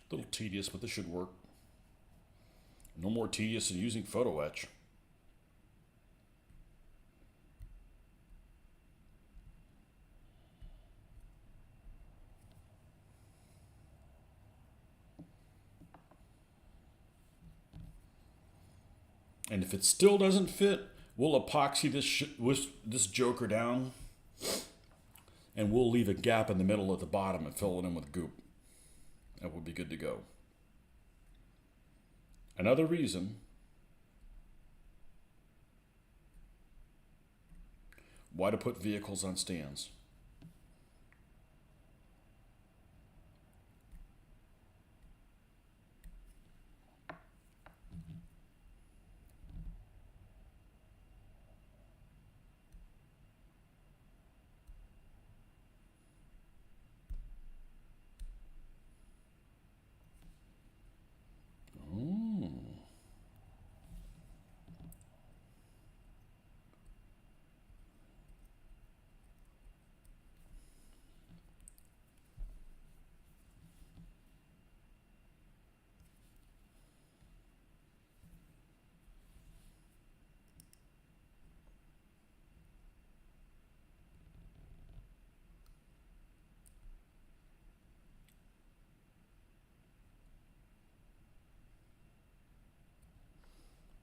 A little tedious, but this should work. No more tedious than using photo etch. And if it still doesn't fit, we'll epoxy this joker down, and we'll leave a gap in the middle at the bottom and fill it in with goop. That would be good to go. Another reason Why to put vehicles on stands?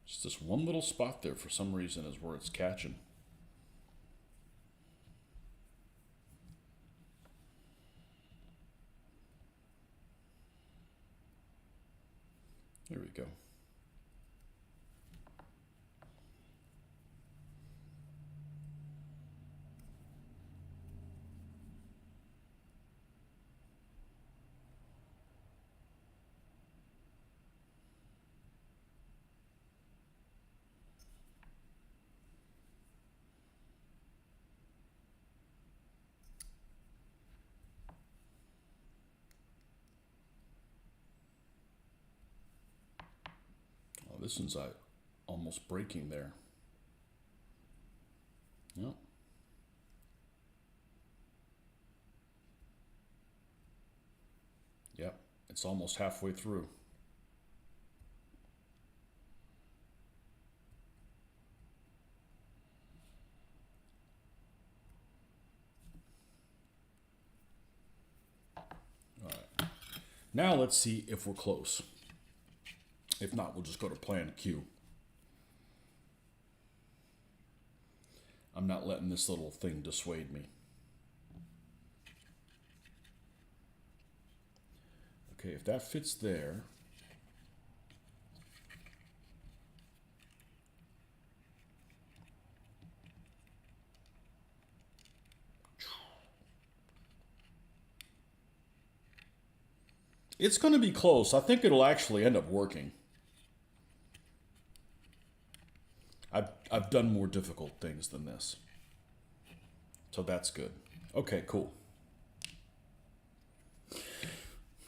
Just this one little spot there for some reason is where it's catching. There we go. Oh, this one's almost breaking there. Yep. Yep. It's almost halfway through. All right. Now let's see if we're close. If not, we'll just go to plan Q. I'm not letting this little thing dissuade me. Okay, if that fits there. It's going to be close. I think it'll actually end up working. I've done more difficult things than this. So that's good. Okay, cool.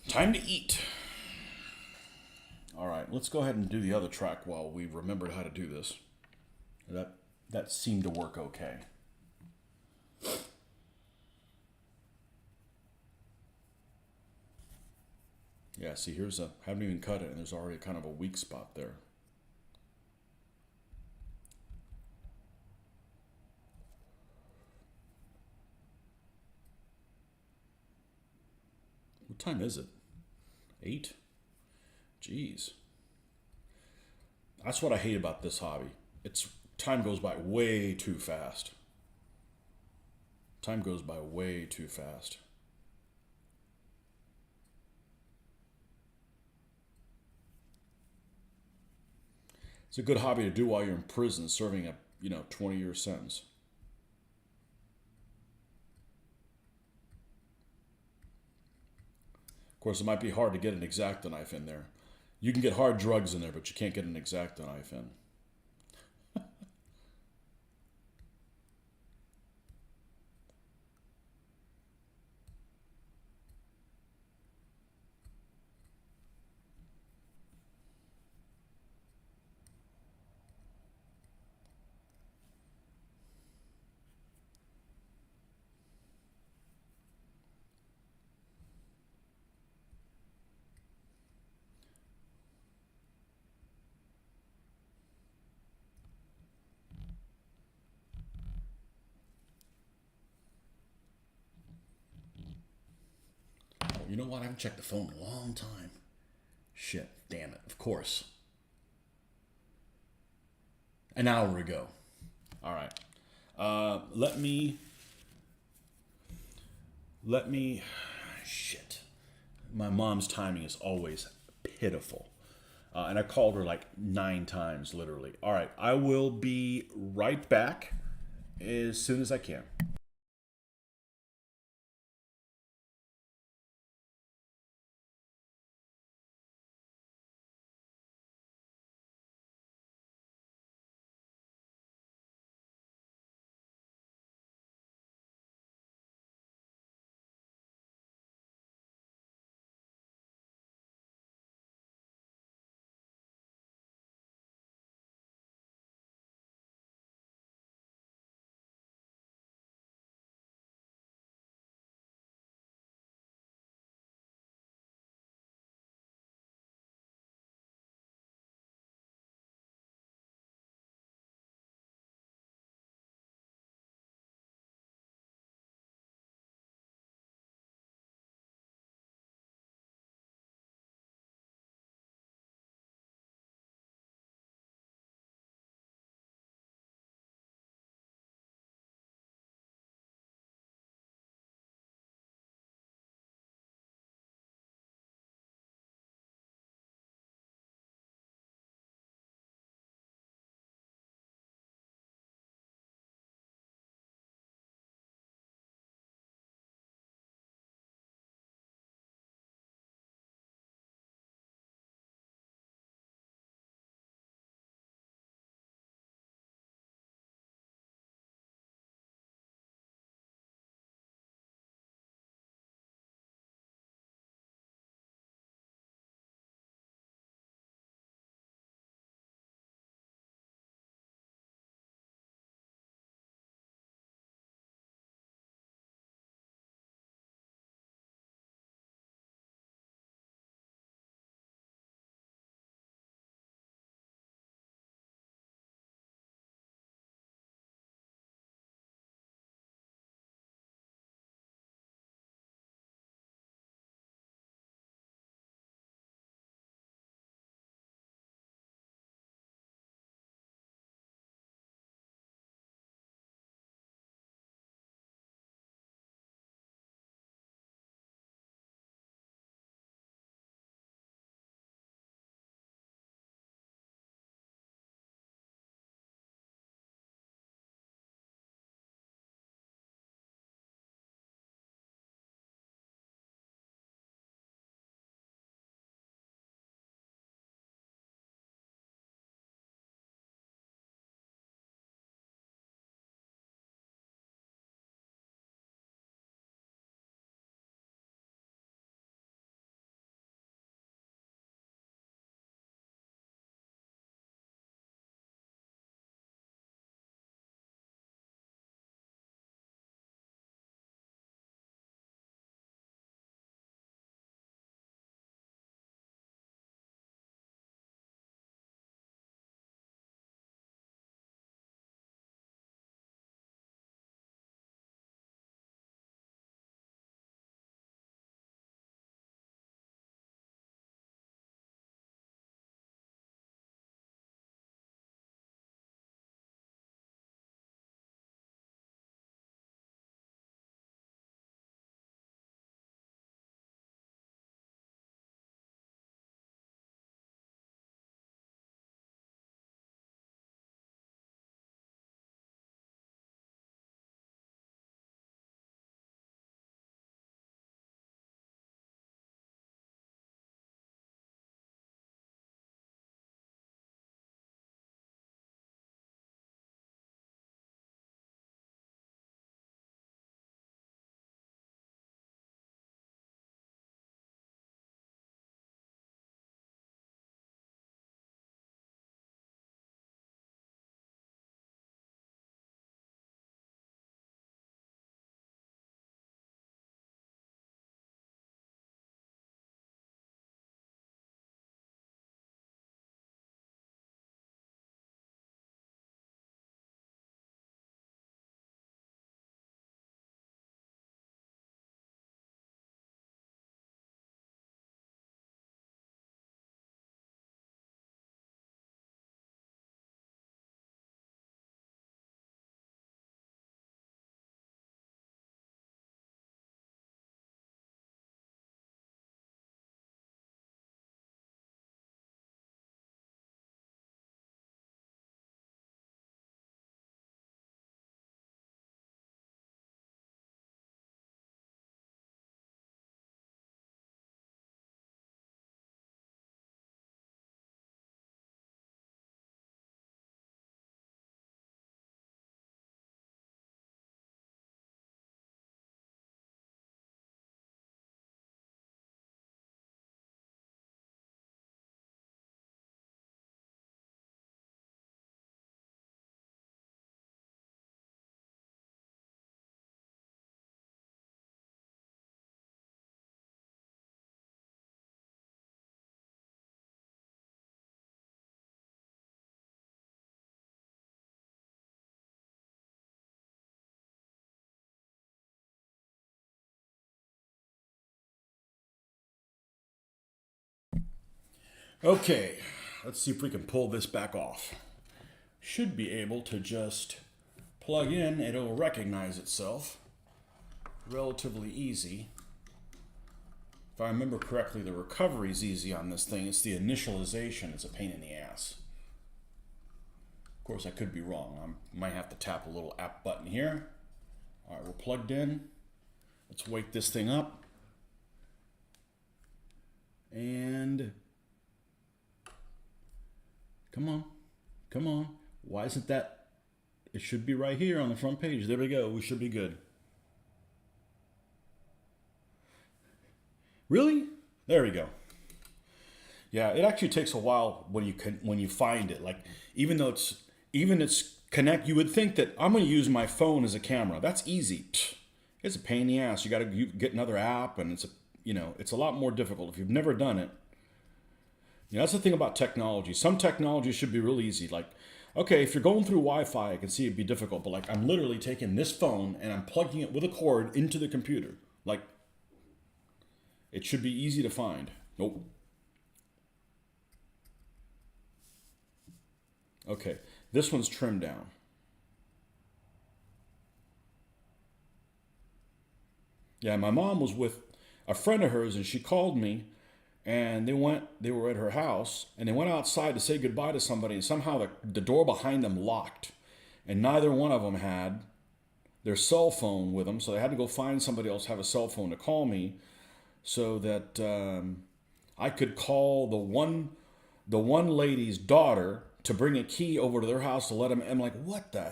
Time to eat. All right, let's go ahead and do the other track while we remembered how to do this. That seemed to work okay. Yeah, see, haven't even cut it, and there's already kind of a weak spot there. What time is it? 8? Jeez. That's what I hate about this hobby. Time goes by way too fast. Time goes by way too fast. It's a good hobby to do while you're in prison serving a 20-year sentence. Of course, it might be hard to get an X-Acto knife in there. You can get hard drugs in there, but you can't get an X-Acto knife in. You know what? I haven't checked the phone in a long time. Shit, damn it. Of course. An hour ago. All right. Let me. Shit. My mom's timing is always pitiful. And I called her like 9 times, literally. All right. I will be right back. as soon as I can. Okay, let's see if we can pull this back off. Should be able to just plug in, it'll recognize itself. Relatively easy. If I remember correctly, the recovery is easy on this thing. It's the initialization, it's a pain in the ass. Of course, I could be wrong. I might have to tap a little app button here. All right, we're plugged in. Let's wake this thing up. And come on, come on. Why isn't that? It should be right here on the front page. There we go. We should be good. Really? There we go. Yeah, it actually takes a while when you find it. Like even it's connect. You would think that I'm going to use my phone as a camera. That's easy. It's a pain in the ass. You got to get another app, and it's a lot more difficult if you've never done it. That's the thing about technology. Some technology should be really easy. Like, okay, if you're going through Wi-Fi, I can see it'd be difficult. But like, I'm literally taking this phone and I'm plugging it with a cord into the computer. Like, it should be easy to find. Nope. Okay, this one's trimmed down. Yeah, my mom was with a friend of hers and she called me and they were at her house and they went outside to say goodbye to somebody and somehow the door behind them locked and neither one of them had their cell phone with them, so they had to go find somebody else have a cell phone to call me so that I could call the one lady's daughter to bring a key over to their house to let them. I'm like, what the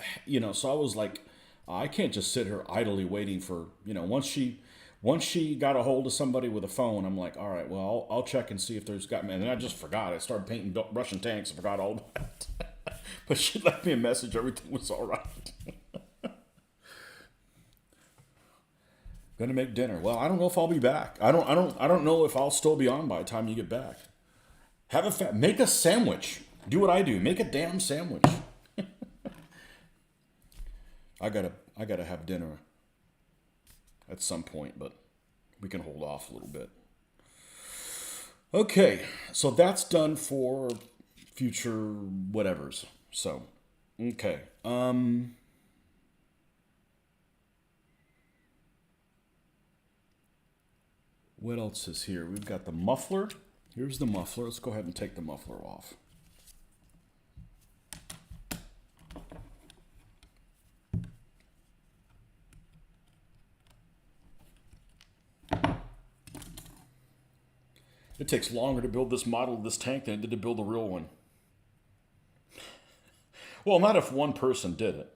so I was like, I can't just sit here idly waiting for, once she got a hold of somebody with a phone, I'm like, all right, well, I'll check and see if there's got me. And then I just forgot. I started painting Russian tanks and forgot all that. But she left me a message. Everything was all right. Gonna make dinner. Well, I don't know if I'll be back. I don't know if I'll still be on by the time you get back. Make a sandwich. Do what I do. Make a damn sandwich. I gotta have dinner at some point, but we can hold off a little bit. Okay, so that's done for future whatevers. So, okay. What else is here? We've got the muffler. Here's the muffler. Let's go ahead and take the muffler off. It takes longer to build this model of this tank than it did to build the real one. Well, not if one person did it.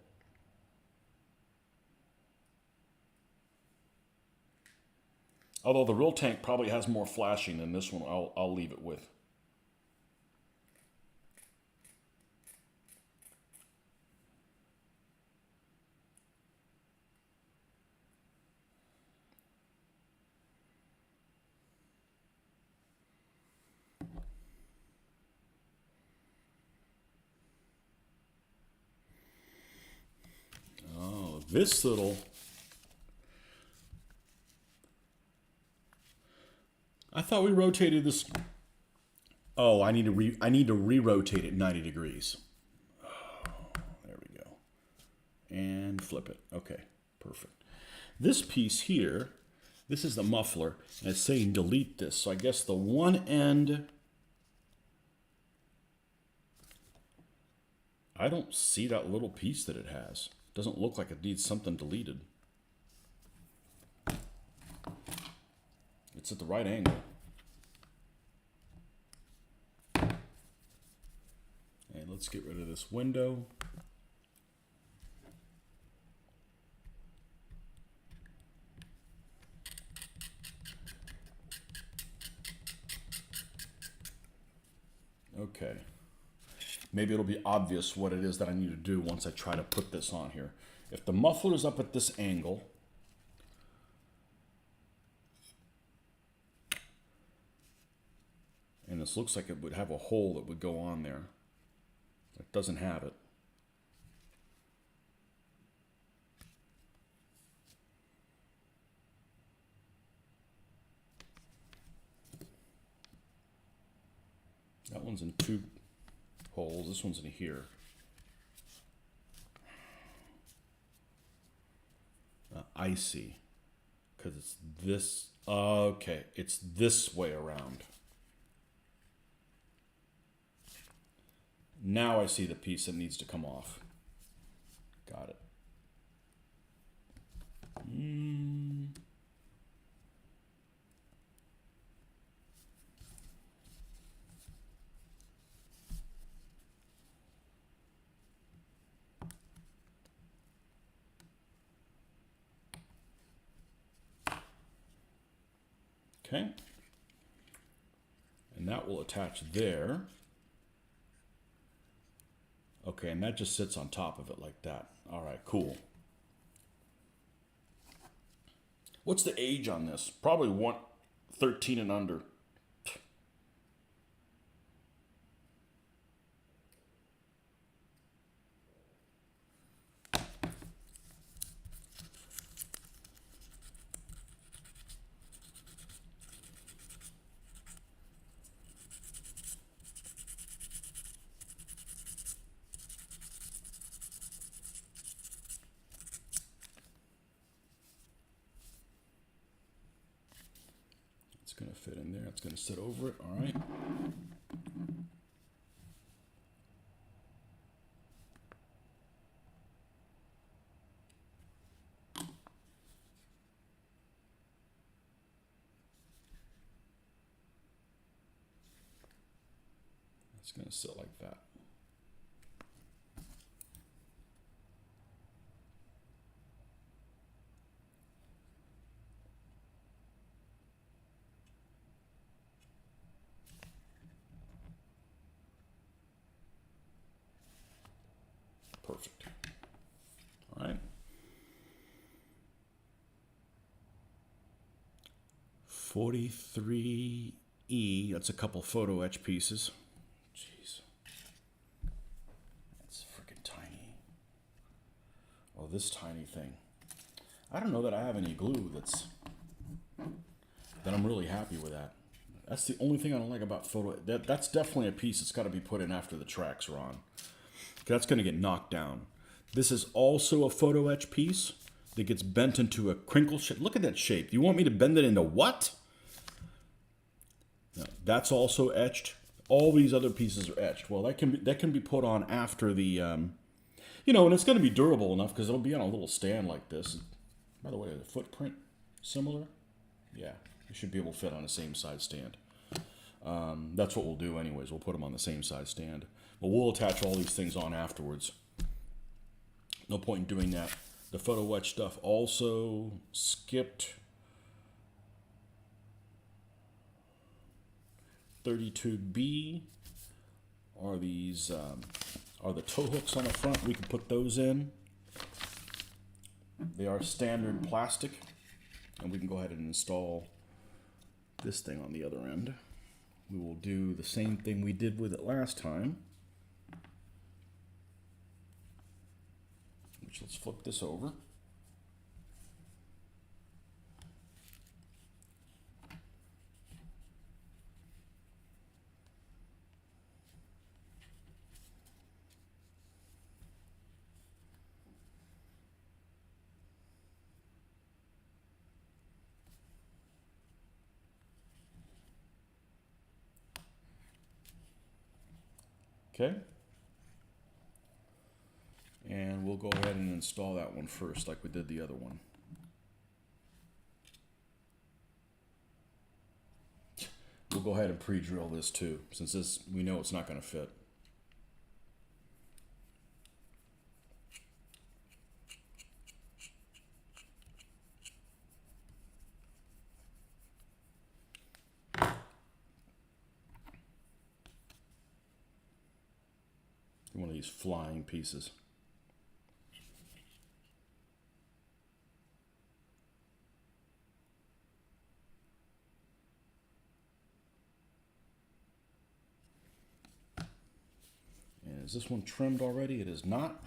Although the real tank probably has more flashing than this one, I'll leave it with. Oh, this little... I thought we rotated this. Oh, I need to re-rotate it 90 degrees. Oh, there we go. And flip it. Okay, perfect. This piece here, this is the muffler, and it's saying delete this. So I guess the one end, I don't see that little piece that it has. It doesn't look like it needs something deleted. It's at the right angle. And let's get rid of this window. Okay. Maybe it'll be obvious what it is that I need to do once I try to put this on here. If the muffler is up at this angle, and this looks like it would have a hole that would go on there. It doesn't have it. That one's in 2 holes. This one's in here. I see. Because it's this. Okay, it's this way around. Now I see the piece that needs to come off. Got it. Okay. And that will attach there. Okay, and that just sits on top of it like that. All right, cool. What's the age on this? Probably 13 and under. It's going to fit in there. It's going to sit over it. All right. It's going to sit like that. Perfect. All right. 43E. That's a couple photo etch pieces. Jeez. That's freaking tiny. Oh, this tiny thing. I don't know that I have any glue that I'm really happy with that. That's the only thing I don't like about photo. That's definitely a piece that's got to be put in after the tracks are on. That's going to get knocked down. This is also a photo etch piece that gets bent into a crinkle shape. Look at that shape. You want me to bend it into what? No, that's also etched. All these other pieces are etched. Well, that can be put on after the, and it's going to be durable enough because it'll be on a little stand like this. By the way, the footprint similar. Yeah, it should be able to fit on the same size stand. That's what we'll do anyways. We'll put them on the same size stand. But we'll attach all these things on afterwards. No point in doing that. The photo etch stuff also skipped. 32B are these are the tow hooks on the front. We can put those in. They are standard plastic, and we can go ahead and install this thing on the other end. We will do the same thing we did with it last time. Which, let's flip this over. Okay. And we'll go ahead and install that one first like we did the other one. We'll go ahead and pre-drill this too, since this we know it's not going to fit. One of these flying pieces. And is this one trimmed already? It is not.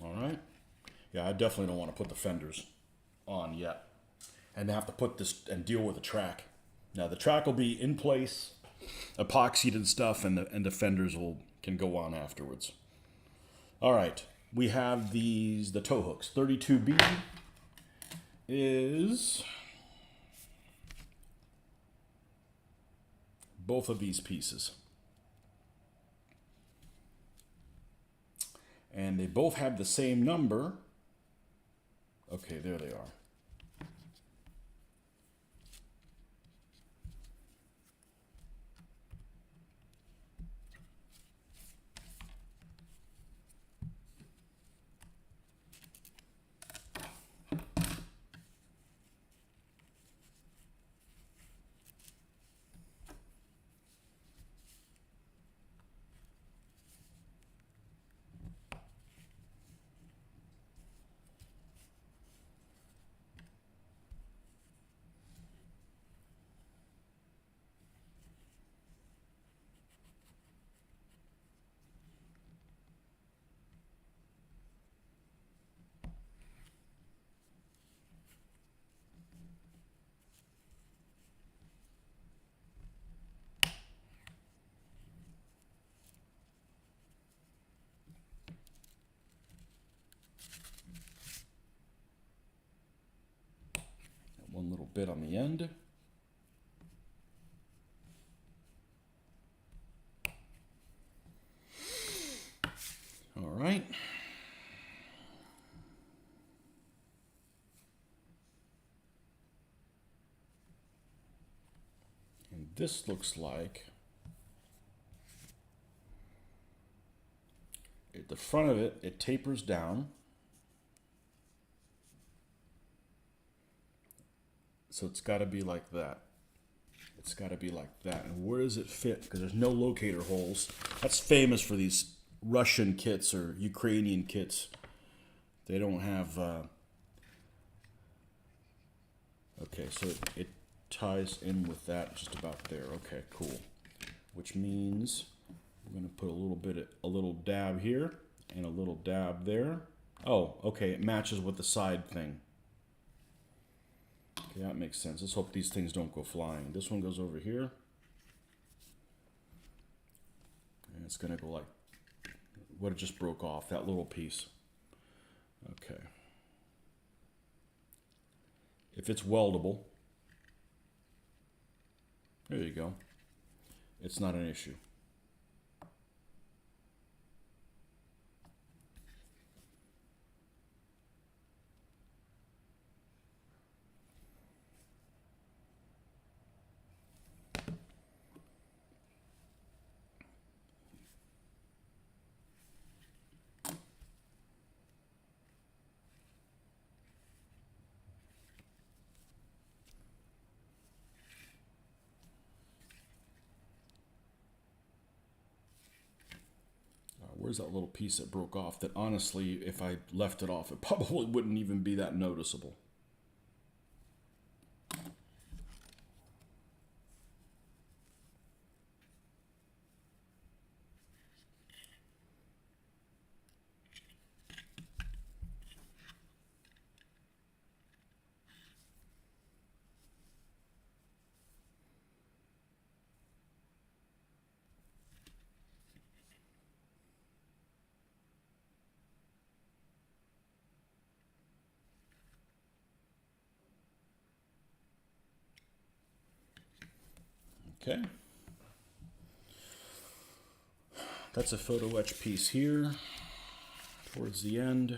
All right. Yeah, I definitely don't want to put the fenders on yet, and have to put this and deal with the track. Now the track will be in place, epoxied and stuff, and the fenders can go on afterwards. All right, we have the tow hooks. 32B is both of these pieces. And they both have the same number. Okay, there they are. One little bit on the end. All right. And this looks like at the front of it, it tapers down. So it's got to be like that. It's got to be like that. And where does it fit? Because there's no locator holes. That's famous for these Russian kits or Ukrainian kits. They don't have... Okay, so it ties in with that just about there. Okay, cool. Which means I'm going to put a little dab here and a little dab there. Oh, okay, it matches with the side thing. Okay, that makes sense. Let's hope these things don't go flying. This one goes over here. And it's going to go like what it just broke off, that little piece. Okay. If it's weldable, there you go. It's not an issue. Where's that little piece that broke off that honestly, if I left it off, it probably wouldn't even be that noticeable. Okay. That's a photo etch piece here towards the end.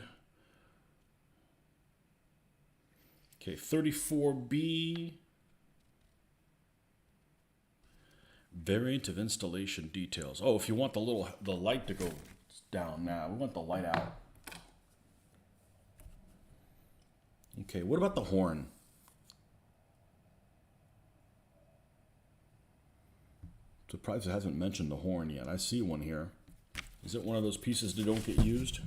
Okay, 34B. Variant of installation details. Oh, if you want the light to go down now, we want the light out. Okay, what about the horn? Surprised it hasn't mentioned the horn yet. I see one here. Is it one of those pieces that don't get used?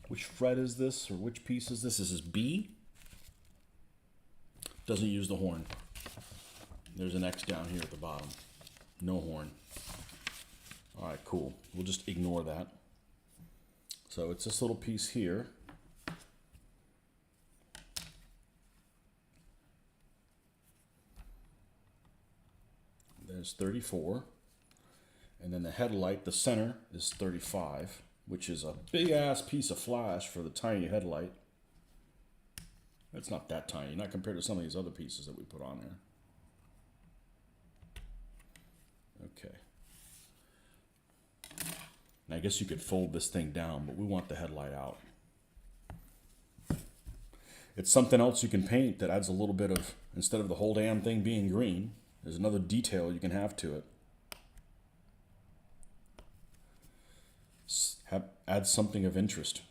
Which fret is this, or which piece is this? This is B. Doesn't use the horn. There's an X down here at the bottom. No horn. All right, cool. We'll just ignore that. So it's this little piece here. There's 34. And then the headlight, the center, is 35, which is a big-ass piece of flash for the tiny headlight. It's not that tiny, not compared to some of these other pieces that we put on there. Okay. And I guess you could fold this thing down, but we want the headlight out. It's something else you can paint that adds a little bit of, instead of the whole damn thing being green, there's another detail you can have to it. Add something of interest.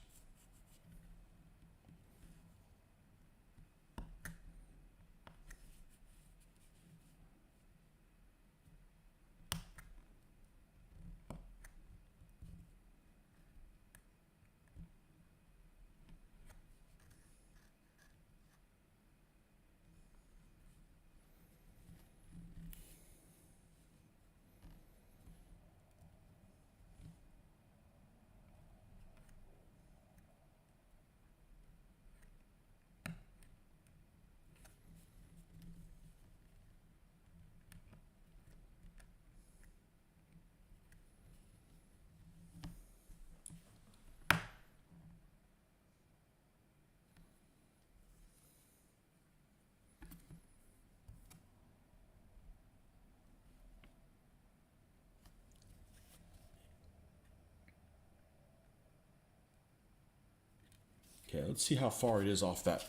Okay, let's see how far it is off that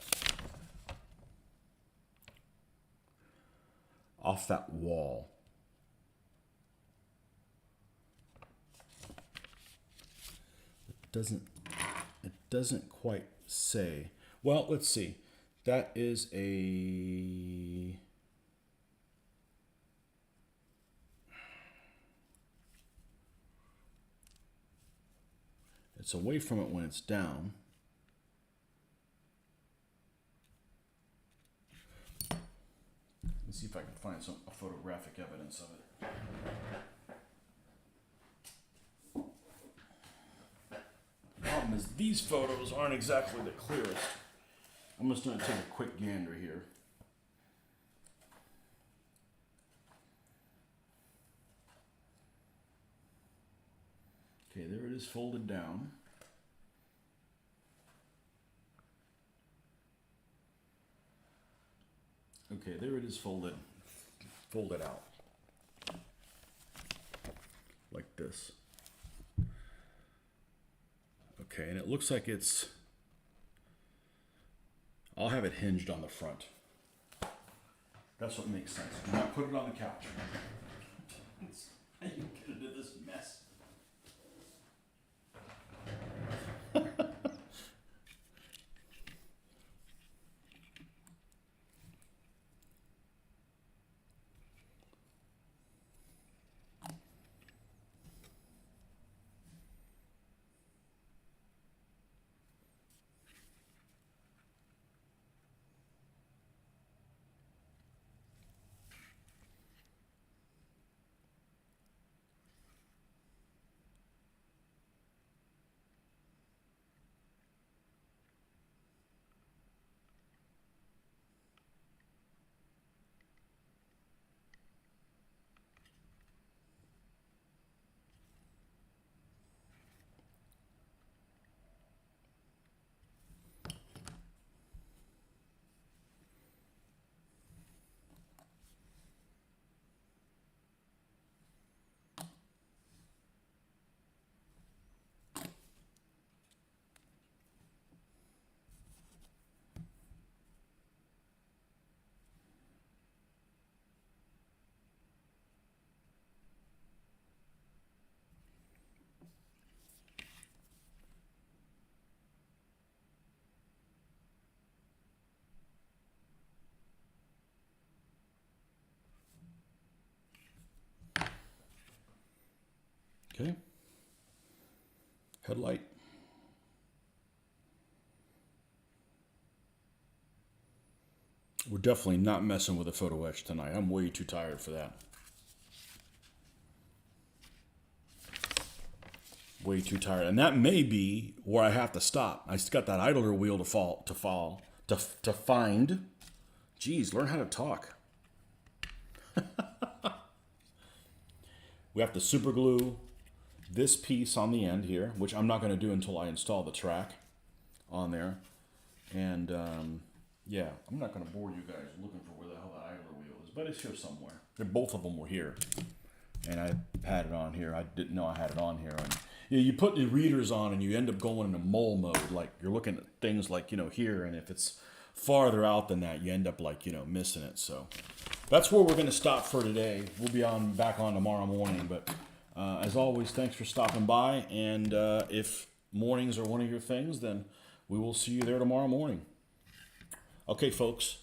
wall. It doesn't quite say. Well, let's see. That is a it's away from it when it's down. Let's see if I can find some photographic evidence of it. The problem is these photos aren't exactly the clearest. I'm just going to take a quick gander here. Okay, there it is folded down. Okay, there it is folded out. Like this. Okay, and it looks like it's... I'll have it hinged on the front. That's what makes sense. Do not put it on the couch. How do you get into this mess? Okay. Headlight. We're definitely not messing with a photo etch tonight. I'm way too tired for that. way too tired. And that may be where I have to stop. I still got that idler wheel to find. Geez, learn how to talk. We have to super glue this piece on the end here, which I'm not going to do until I install the track on there. And yeah, I'm not going to bore you guys looking for where the hell the idler wheel is, but it's here somewhere. Both of them were here, and I had it on here. I didn't know I had it on here. And yeah, you put the readers on, and you end up going into mole mode. Like you're looking at things like here, and if it's farther out than that, you end up like missing it. So that's where we're going to stop for today. We'll be back on tomorrow morning, but as always, thanks for stopping by. And if mornings are one of your things, then we will see you there tomorrow morning. Okay, folks.